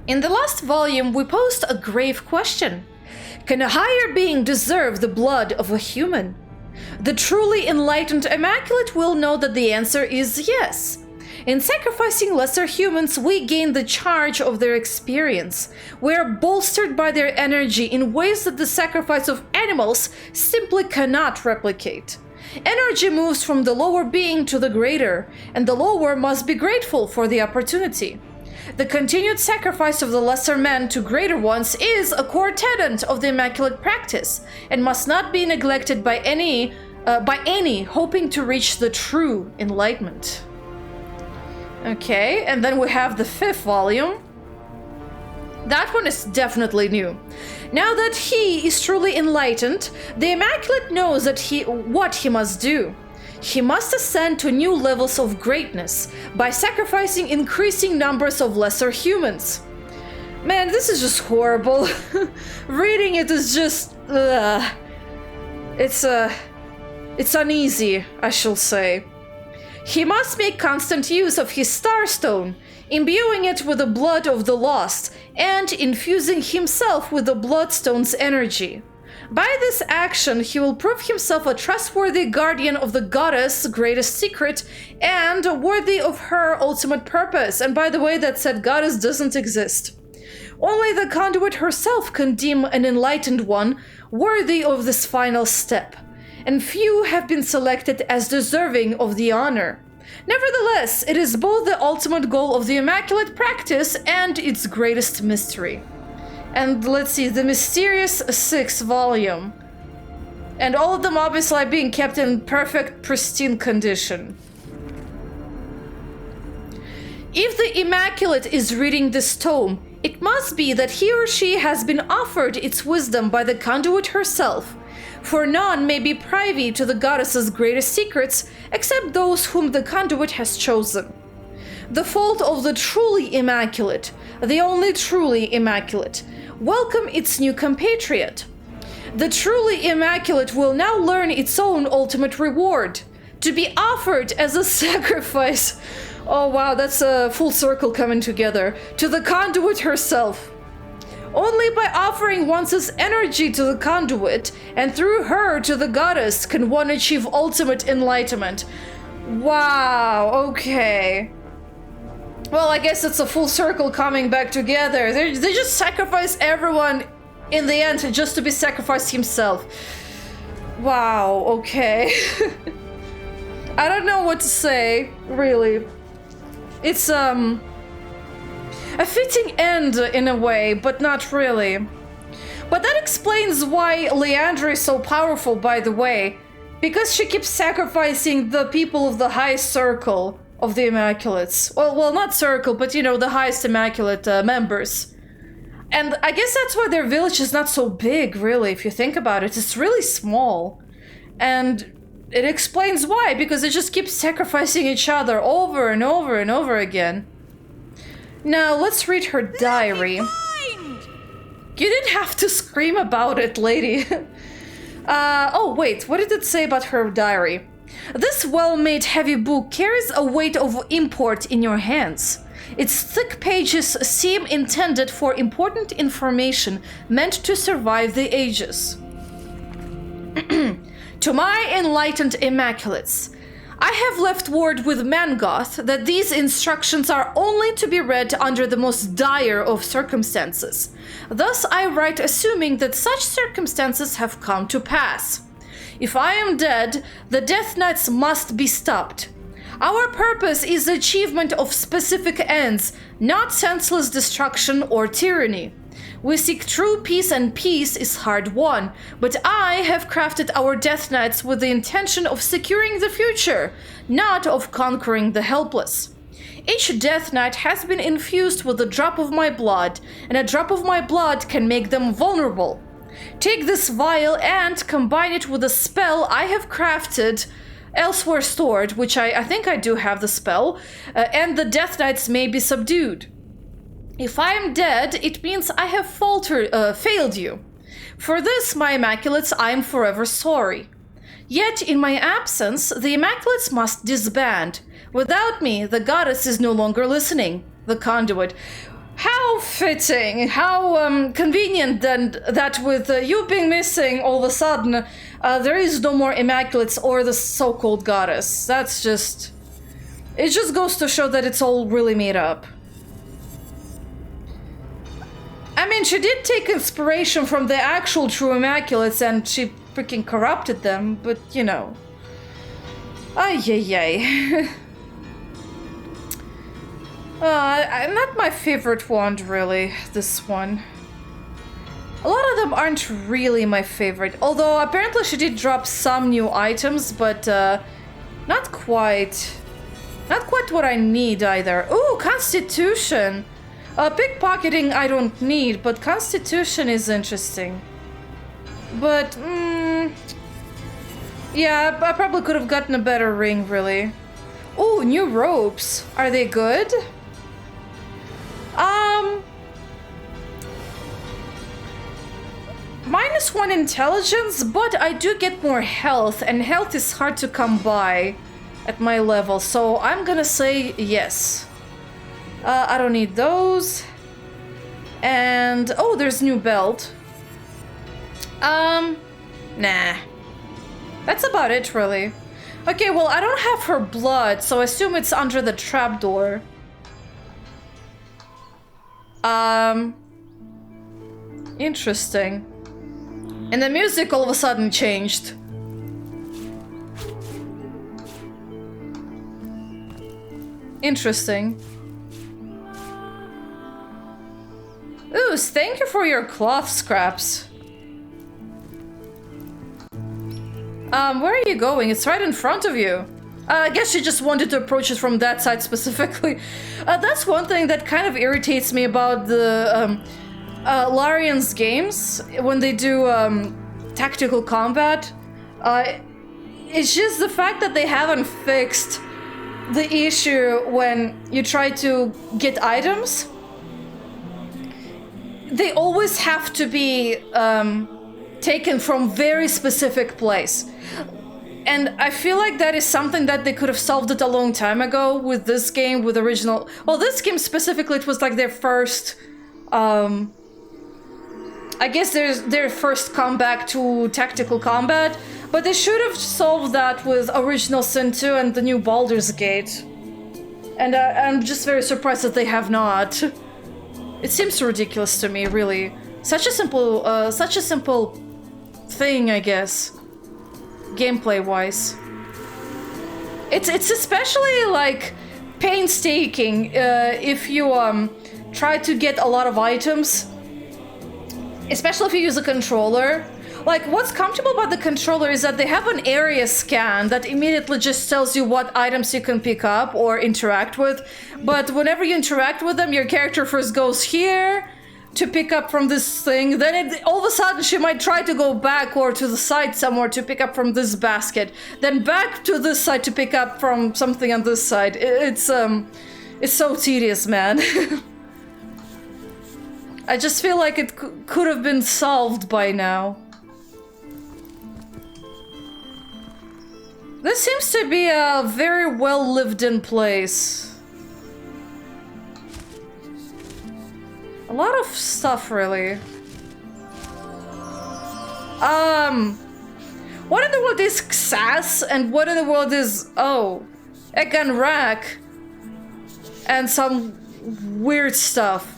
In the last volume, we posed a grave question. Can a higher being deserve the blood of a human? The truly enlightened Immaculate will know that the answer is yes. In sacrificing lesser humans, we gain the charge of their experience. We are bolstered by their energy in ways that the sacrifice of animals simply cannot replicate. Energy moves from the lower being to the greater, and the lower must be grateful for the opportunity. The continued sacrifice of the lesser men to greater ones is a core tenet of the Immaculate practice, and must not be neglected by any hoping to reach the true enlightenment. Okay, and then we have the fifth volume. That one is definitely new. Now that he is truly enlightened, the Immaculate knows that what he must do. He must ascend to new levels of greatness by sacrificing increasing numbers of lesser humans. Man, this is just horrible. Reading it is just... It's uneasy, I shall say. He must make constant use of his Starstone, imbuing it with the blood of the lost, and infusing himself with the Bloodstone's energy. By this action, he will prove himself a trustworthy guardian of the goddess' greatest secret, and worthy of her ultimate purpose. And by the way, that said goddess doesn't exist. Only the conduit herself can deem an enlightened one worthy of this final step, and few have been selected as deserving of the honor. Nevertheless, it is both the ultimate goal of the Immaculate practice and its greatest mystery. And let's see, the mysterious sixth volume. And all of them obviously being kept in perfect, pristine condition. If the Immaculate is reading this tome, it must be that he or she has been offered its wisdom by the conduit herself, for none may be privy to the goddess's greatest secrets except those whom the conduit has chosen. The fault of the truly Immaculate, the only truly Immaculate, welcome its new compatriot. The truly Immaculate will now learn its own ultimate reward, to be offered as a sacrifice. Oh wow, that's a full circle coming together, to the conduit herself. Only by offering one's energy to the conduit, and through her to the goddess, can one achieve ultimate enlightenment. Wow, okay. Well, I guess it's a full circle coming back together. They just sacrifice everyone in the end just to be sacrificed himself. Wow, okay. I don't know what to say, really. It's, a fitting end in a way, but not really. But that explains why Leandra is so powerful, by the way. Because she keeps sacrificing the people of the highest circle of the Immaculates. Well, not circle, but you know, the highest Immaculate members. And I guess that's why their village is not so big, really, if you think about it. It's really small. And it explains why, because they just keep sacrificing each other over and over and over again. Now, let's read her diary. You didn't have to scream about it, lady. Oh, wait, what did it say about her diary? This well-made heavy book carries a weight of import in your hands. Its thick pages seem intended for important information meant to survive the ages. To my enlightened Immaculates, I have left word with Mangoth that these instructions are only to be read under the most dire of circumstances. Thus I write assuming that such circumstances have come to pass. If I am dead, the Death Knights must be stopped. Our purpose is the achievement of specific ends, not senseless destruction or tyranny. We seek true peace, and peace is hard won, but I have crafted our Death Knights with the intention of securing the future, not of conquering the helpless. Each Death Knight has been infused with a drop of my blood, and a drop of my blood can make them vulnerable. Take this vial and combine it with a spell I have crafted, elsewhere stored, which I think I do have the spell, and the Death Knights may be subdued. If I am dead, it means I have failed you. For this, my Immaculates, I am forever sorry. Yet, in my absence, the Immaculates must disband. Without me, the goddess is no longer listening. The conduit. How fitting, how convenient then that with you being missing, all of a sudden, there is no more Immaculates or the so-called goddess. That's just... It just goes to show that it's all really made up. I mean, she did take inspiration from the actual true Immaculates and she freaking corrupted them, but you know. Ay, ay, ay. Not my favorite one, really, this one. A lot of them aren't really my favorite, although apparently she did drop some new items, but not quite what I need either. Ooh, Constitution! Pickpocketing I don't need, but Constitution is interesting. But, yeah, I probably could have gotten a better ring, really. Ooh, new ropes. Are they good? -1 intelligence, but I do get more health, and health is hard to come by at my level, so I'm gonna say yes. I don't need those. And, oh, there's new belt. Nah. That's about it, really. Okay, well, I don't have her blood, so I assume it's under the trapdoor. Interesting. And the music all of a sudden changed. Interesting. Ooh, thank you for your cloth scraps. Where are you going? It's right in front of you. I guess you just wanted to approach it from that side specifically. That's one thing that kind of irritates me about the Larian's games when they do tactical combat. It's just the fact that they haven't fixed the issue when you try to get items. They always have to be taken from very specific place. And I feel like that is something that they could have solved it a long time ago with this game, with original... Well, this game specifically, it was like their first... I guess their first comeback to tactical combat, but they should have solved that with original Sin 2 and the new Baldur's Gate. And I'm just very surprised that they have not. It seems ridiculous to me, really. Such a simple thing, I guess. Gameplay-wise. It's especially, like, painstaking if you try to get a lot of items. Especially if you use a controller. Like, what's comfortable about the controller is that they have an area scan that immediately just tells you what items you can pick up or interact with. But whenever you interact with them, your character first goes here, to pick up from this thing. Then all of a sudden she might try to go back or to the side somewhere to pick up from this basket. Then back to this side to pick up from something on this side. It's so tedious, man. I just feel like it could have been solved by now. This seems to be a very well lived in place. A lot of stuff, really. What in the world is Xas and what in the world is, oh, Egg and Rack and some weird stuff.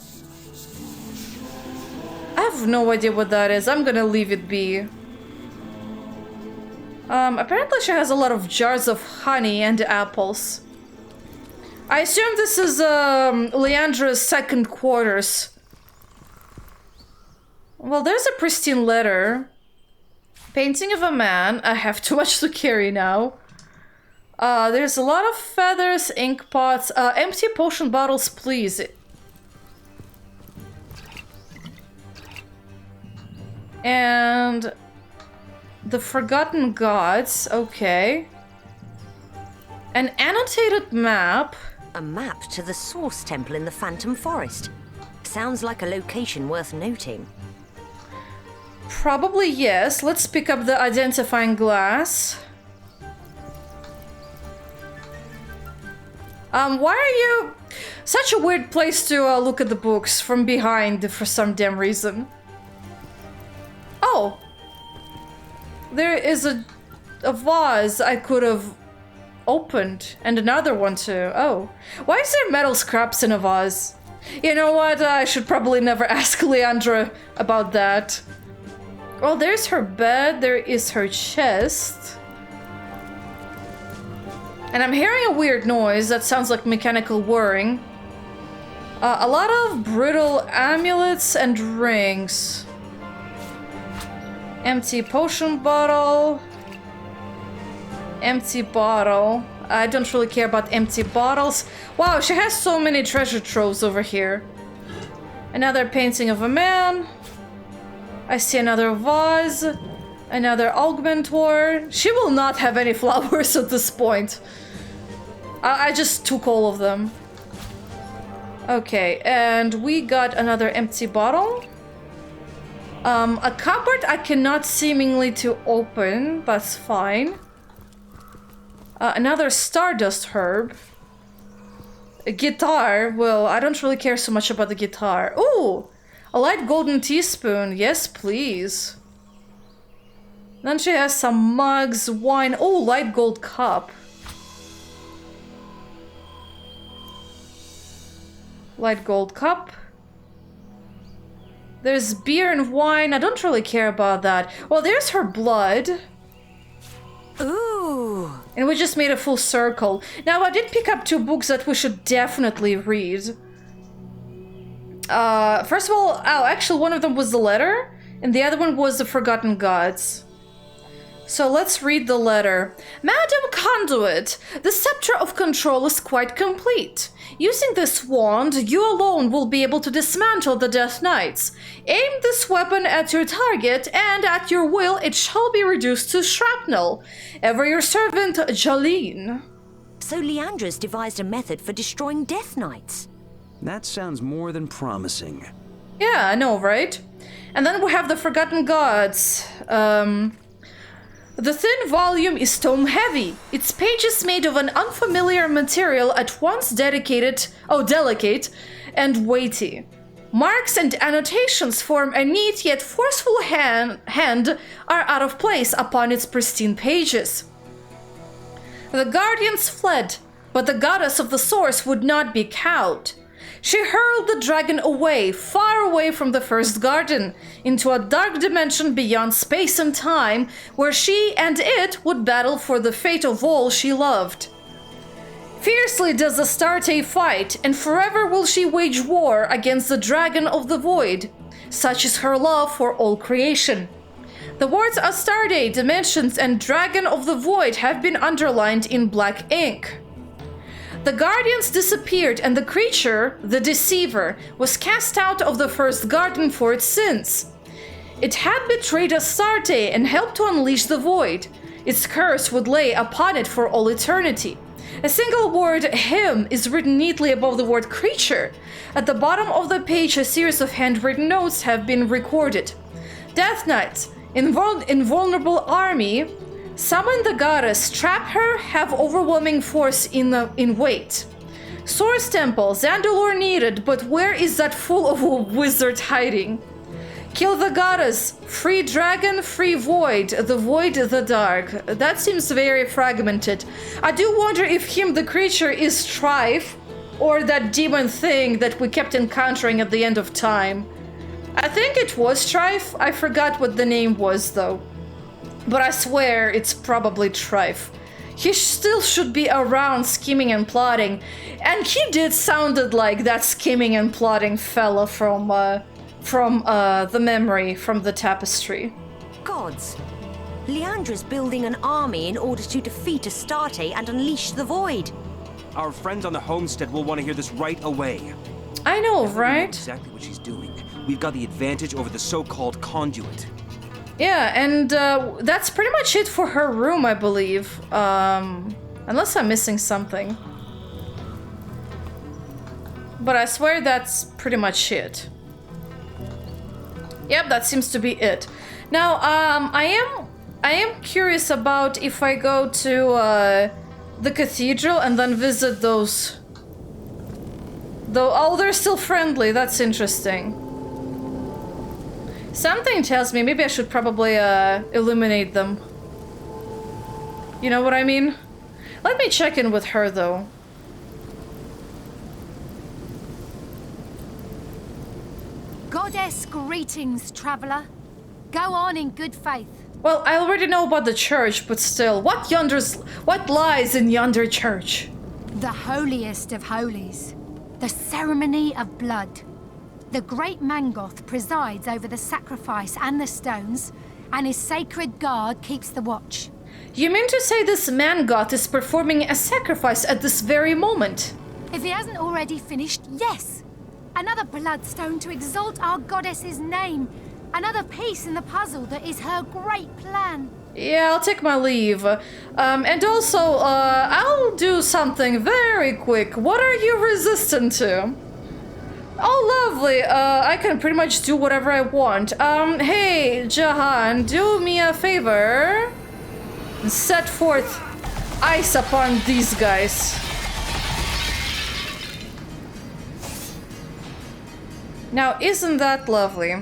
I have no idea what that is. I'm gonna leave it be. Apparently she has a lot of jars of honey and apples. I assume this is Leandra's second quarters. Well, there's a pristine letter. Painting of a man. I have too much to carry now. There's a lot of feathers, ink pots, empty potion bottles, please. And the Forgotten Gods, okay. An annotated map. A map to the Source Temple in the Phantom Forest. Sounds like a location worth noting. Probably yes. Let's pick up the identifying glass. Why are you... Such a weird place to look at the books from behind for some damn reason. Oh! There is a vase I could have opened. And another one too. Oh. Why is there metal scraps in a vase? You know what? I should probably never ask Leandra about that. Well, there's her bed. There is her chest. And I'm hearing a weird noise that sounds like mechanical whirring. A lot of brittle amulets and rings. Empty potion bottle. Empty bottle. I don't really care about empty bottles. Wow, she has so many treasure troves over here. Another painting of a man. I see another vase. Another augmentor. She will not have any flowers at this point. I just took all of them. Okay, and we got another empty bottle. A cupboard I cannot seemingly to open. That's fine. Another stardust herb. A guitar. Well, I don't really care so much about the guitar. Ooh! A light golden teaspoon. Yes, please. Then she has some mugs, wine. Oh, light gold cup. Light gold cup. There's beer and wine. I don't really care about that. Well, there's her blood. Ooh. And we just made a full circle. Now, I did pick up 2 books that we should definitely read. First of all, actually one of them was the letter, and the other one was the Forgotten Gods. So let's read the letter. Madam Conduit, the scepter of control is quite complete. Using this wand, you alone will be able to dismantle the Death Knights. Aim this weapon at your target, and at your will it shall be reduced to shrapnel. Ever your servant, Jaline. So Leandra's devised a method for destroying Death Knights. That sounds more than promising. Yeah, I know, right? And then we have the Forgotten Gods. The thin volume is tome heavy. Its pages made of an unfamiliar material at once delicate and weighty. Marks and annotations form a neat yet forceful hand are out of place upon its pristine pages. The guardians fled, but the goddess of the source would not be cowed. She hurled the dragon away, far away from the first garden, into a dark dimension beyond space and time, where she and it would battle for the fate of all she loved. Fiercely does Astarte fight, and forever will she wage war against the dragon of the void. Such is her love for all creation. The words Astarte, Dimensions, and Dragon of the Void have been underlined in black ink. The guardians disappeared and the creature, the deceiver, was cast out of the first garden for its sins. It had betrayed Astarte and helped to unleash the void. Its curse would lay upon it for all eternity. A single word, him, is written neatly above the word creature. At the bottom of the page, a series of handwritten notes have been recorded. Death Knights, invulnerable army, summon the goddess, trap her, have overwhelming force in weight. Source Temple, Zandalore needed, but where is that fool of a wizard hiding? Kill the goddess, free dragon, free void, the dark. That seems very fragmented. I do wonder if him, the creature, is Strife, or that demon thing that we kept encountering at the end of time. I think it was Strife. I forgot what the name was though. But I swear it's probably Strife. He still should be around scheming and plotting. And he did sounded like that scheming and plotting fella from the memory from the tapestry. Gods! Leandra's building an army in order to defeat Astarte and unleash the void. Our friends on the homestead will want to hear this right away. I know, right? We know exactly what she's doing. We've got the advantage over the so-called conduit. Yeah, and that's pretty much it for her room, I believe. Unless I'm missing something. But I swear that's pretty much it. Yep, that seems to be it. Now, I am curious about if I go to the cathedral and then visit those. Though, oh, they're still friendly. That's interesting. Something tells me maybe I should probably illuminate them. You know what I mean? Let me check in with her though. Goddess greetings, traveler. Go on in good faith. Well, I already know about the church, but still, what lies in yonder church? The holiest of holies. The ceremony of blood. The great Mangoth presides over the sacrifice and the stones, and his sacred guard keeps the watch. You mean to say this Mangoth is performing a sacrifice at this very moment? If he hasn't already finished, yes. Another bloodstone to exalt our goddess's name. Another piece in the puzzle that is her great plan. Yeah, I'll take my leave. And also, I'll do something very quick. What are you resistant to? Oh, lovely. I can pretty much do whatever I want. Hey, Jahan, do me a favor. Set forth ice upon these guys. Now, isn't that lovely?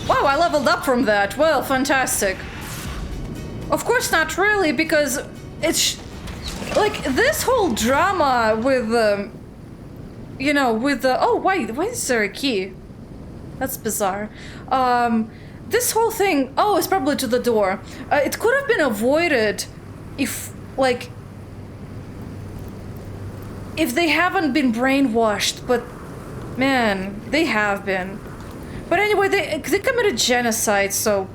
Wow, I leveled up from that. Well, fantastic. Of course not really, because it's like this whole drama with you know, with the oh wait, why is there a key? That's bizarre. This whole thing, oh, it's probably to the door. It could have been avoided if, like, if they haven't been brainwashed, but man, they have been. But anyway, they committed genocide, so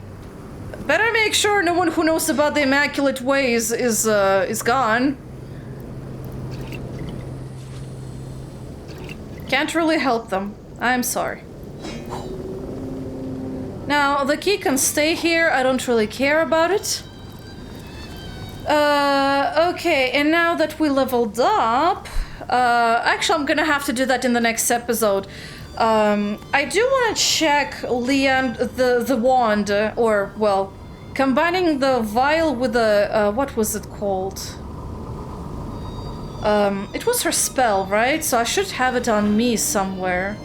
better make sure no one who knows about the Immaculate Ways is gone. Can't really help them. I'm sorry. Now, the key can stay here. I don't really care about it. Okay, and now that we leveled up... actually, I'm gonna have to do that in the next episode. I do want to check the wand, or, well, combining the vial with the, what was it called? It was her spell, right? So I should have it on me somewhere.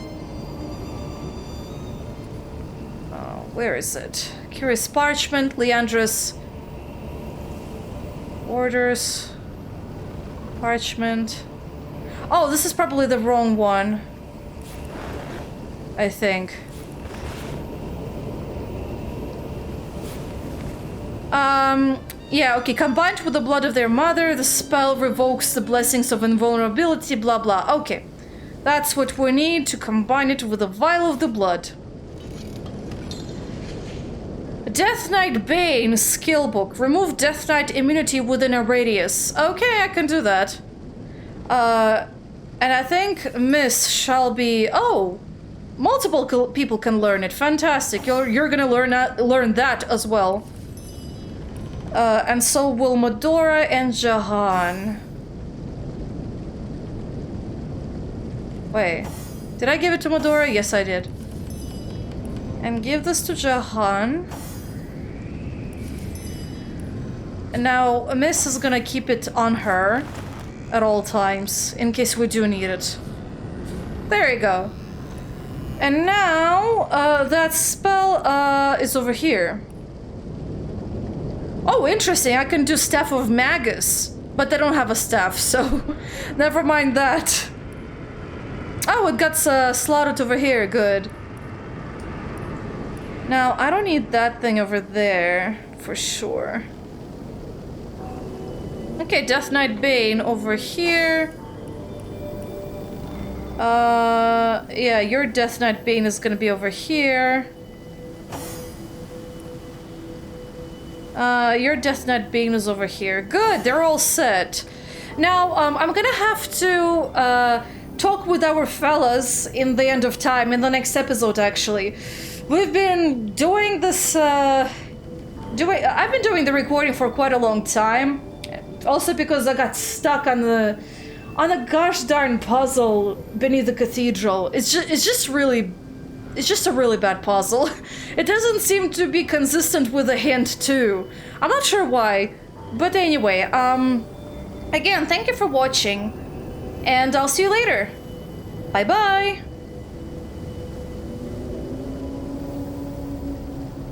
Where is it? Curious Parchment, Leandra's Orders, Parchment. Oh, this is probably the wrong one. I think. Yeah, okay. Combined with the blood of their mother, the spell revokes the blessings of invulnerability, blah blah. Okay. That's what we need to combine it with a vial of the blood. Death Knight Bane skill book. Remove Death Knight immunity within a radius. Okay, I can do that. And I think Miss shall be... Oh! Multiple people can learn it. Fantastic. You're gonna learn that as well. And so will Medora and Jahan. Wait. Did I give it to Medora? Yes, I did. And give this to Jahan. And now Miss is gonna keep it on her at all times, in case we do need it. There you go. And now, that spell, is over here. Oh, interesting, I can do Staff of Magus. But they don't have a staff, so never mind that. Oh, it got slotted over here, good. Now, I don't need that thing over there, for sure. Okay, Death Knight Bane over here. Yeah, your Death Knight Bane is gonna be over here. Your Death Knight Bane is over here. Good, they're all set. Now, I'm gonna have to, talk with our fellas in the End of Time, in the next episode, actually. We've been doing this, I've been doing the recording for quite a long time. Also because I got stuck on the gosh darn puzzle beneath the cathedral. It's just a really bad puzzle. It doesn't seem to be consistent with the hint too. I'm not sure why. But anyway, again, thank you for watching. And I'll see you later. Bye bye!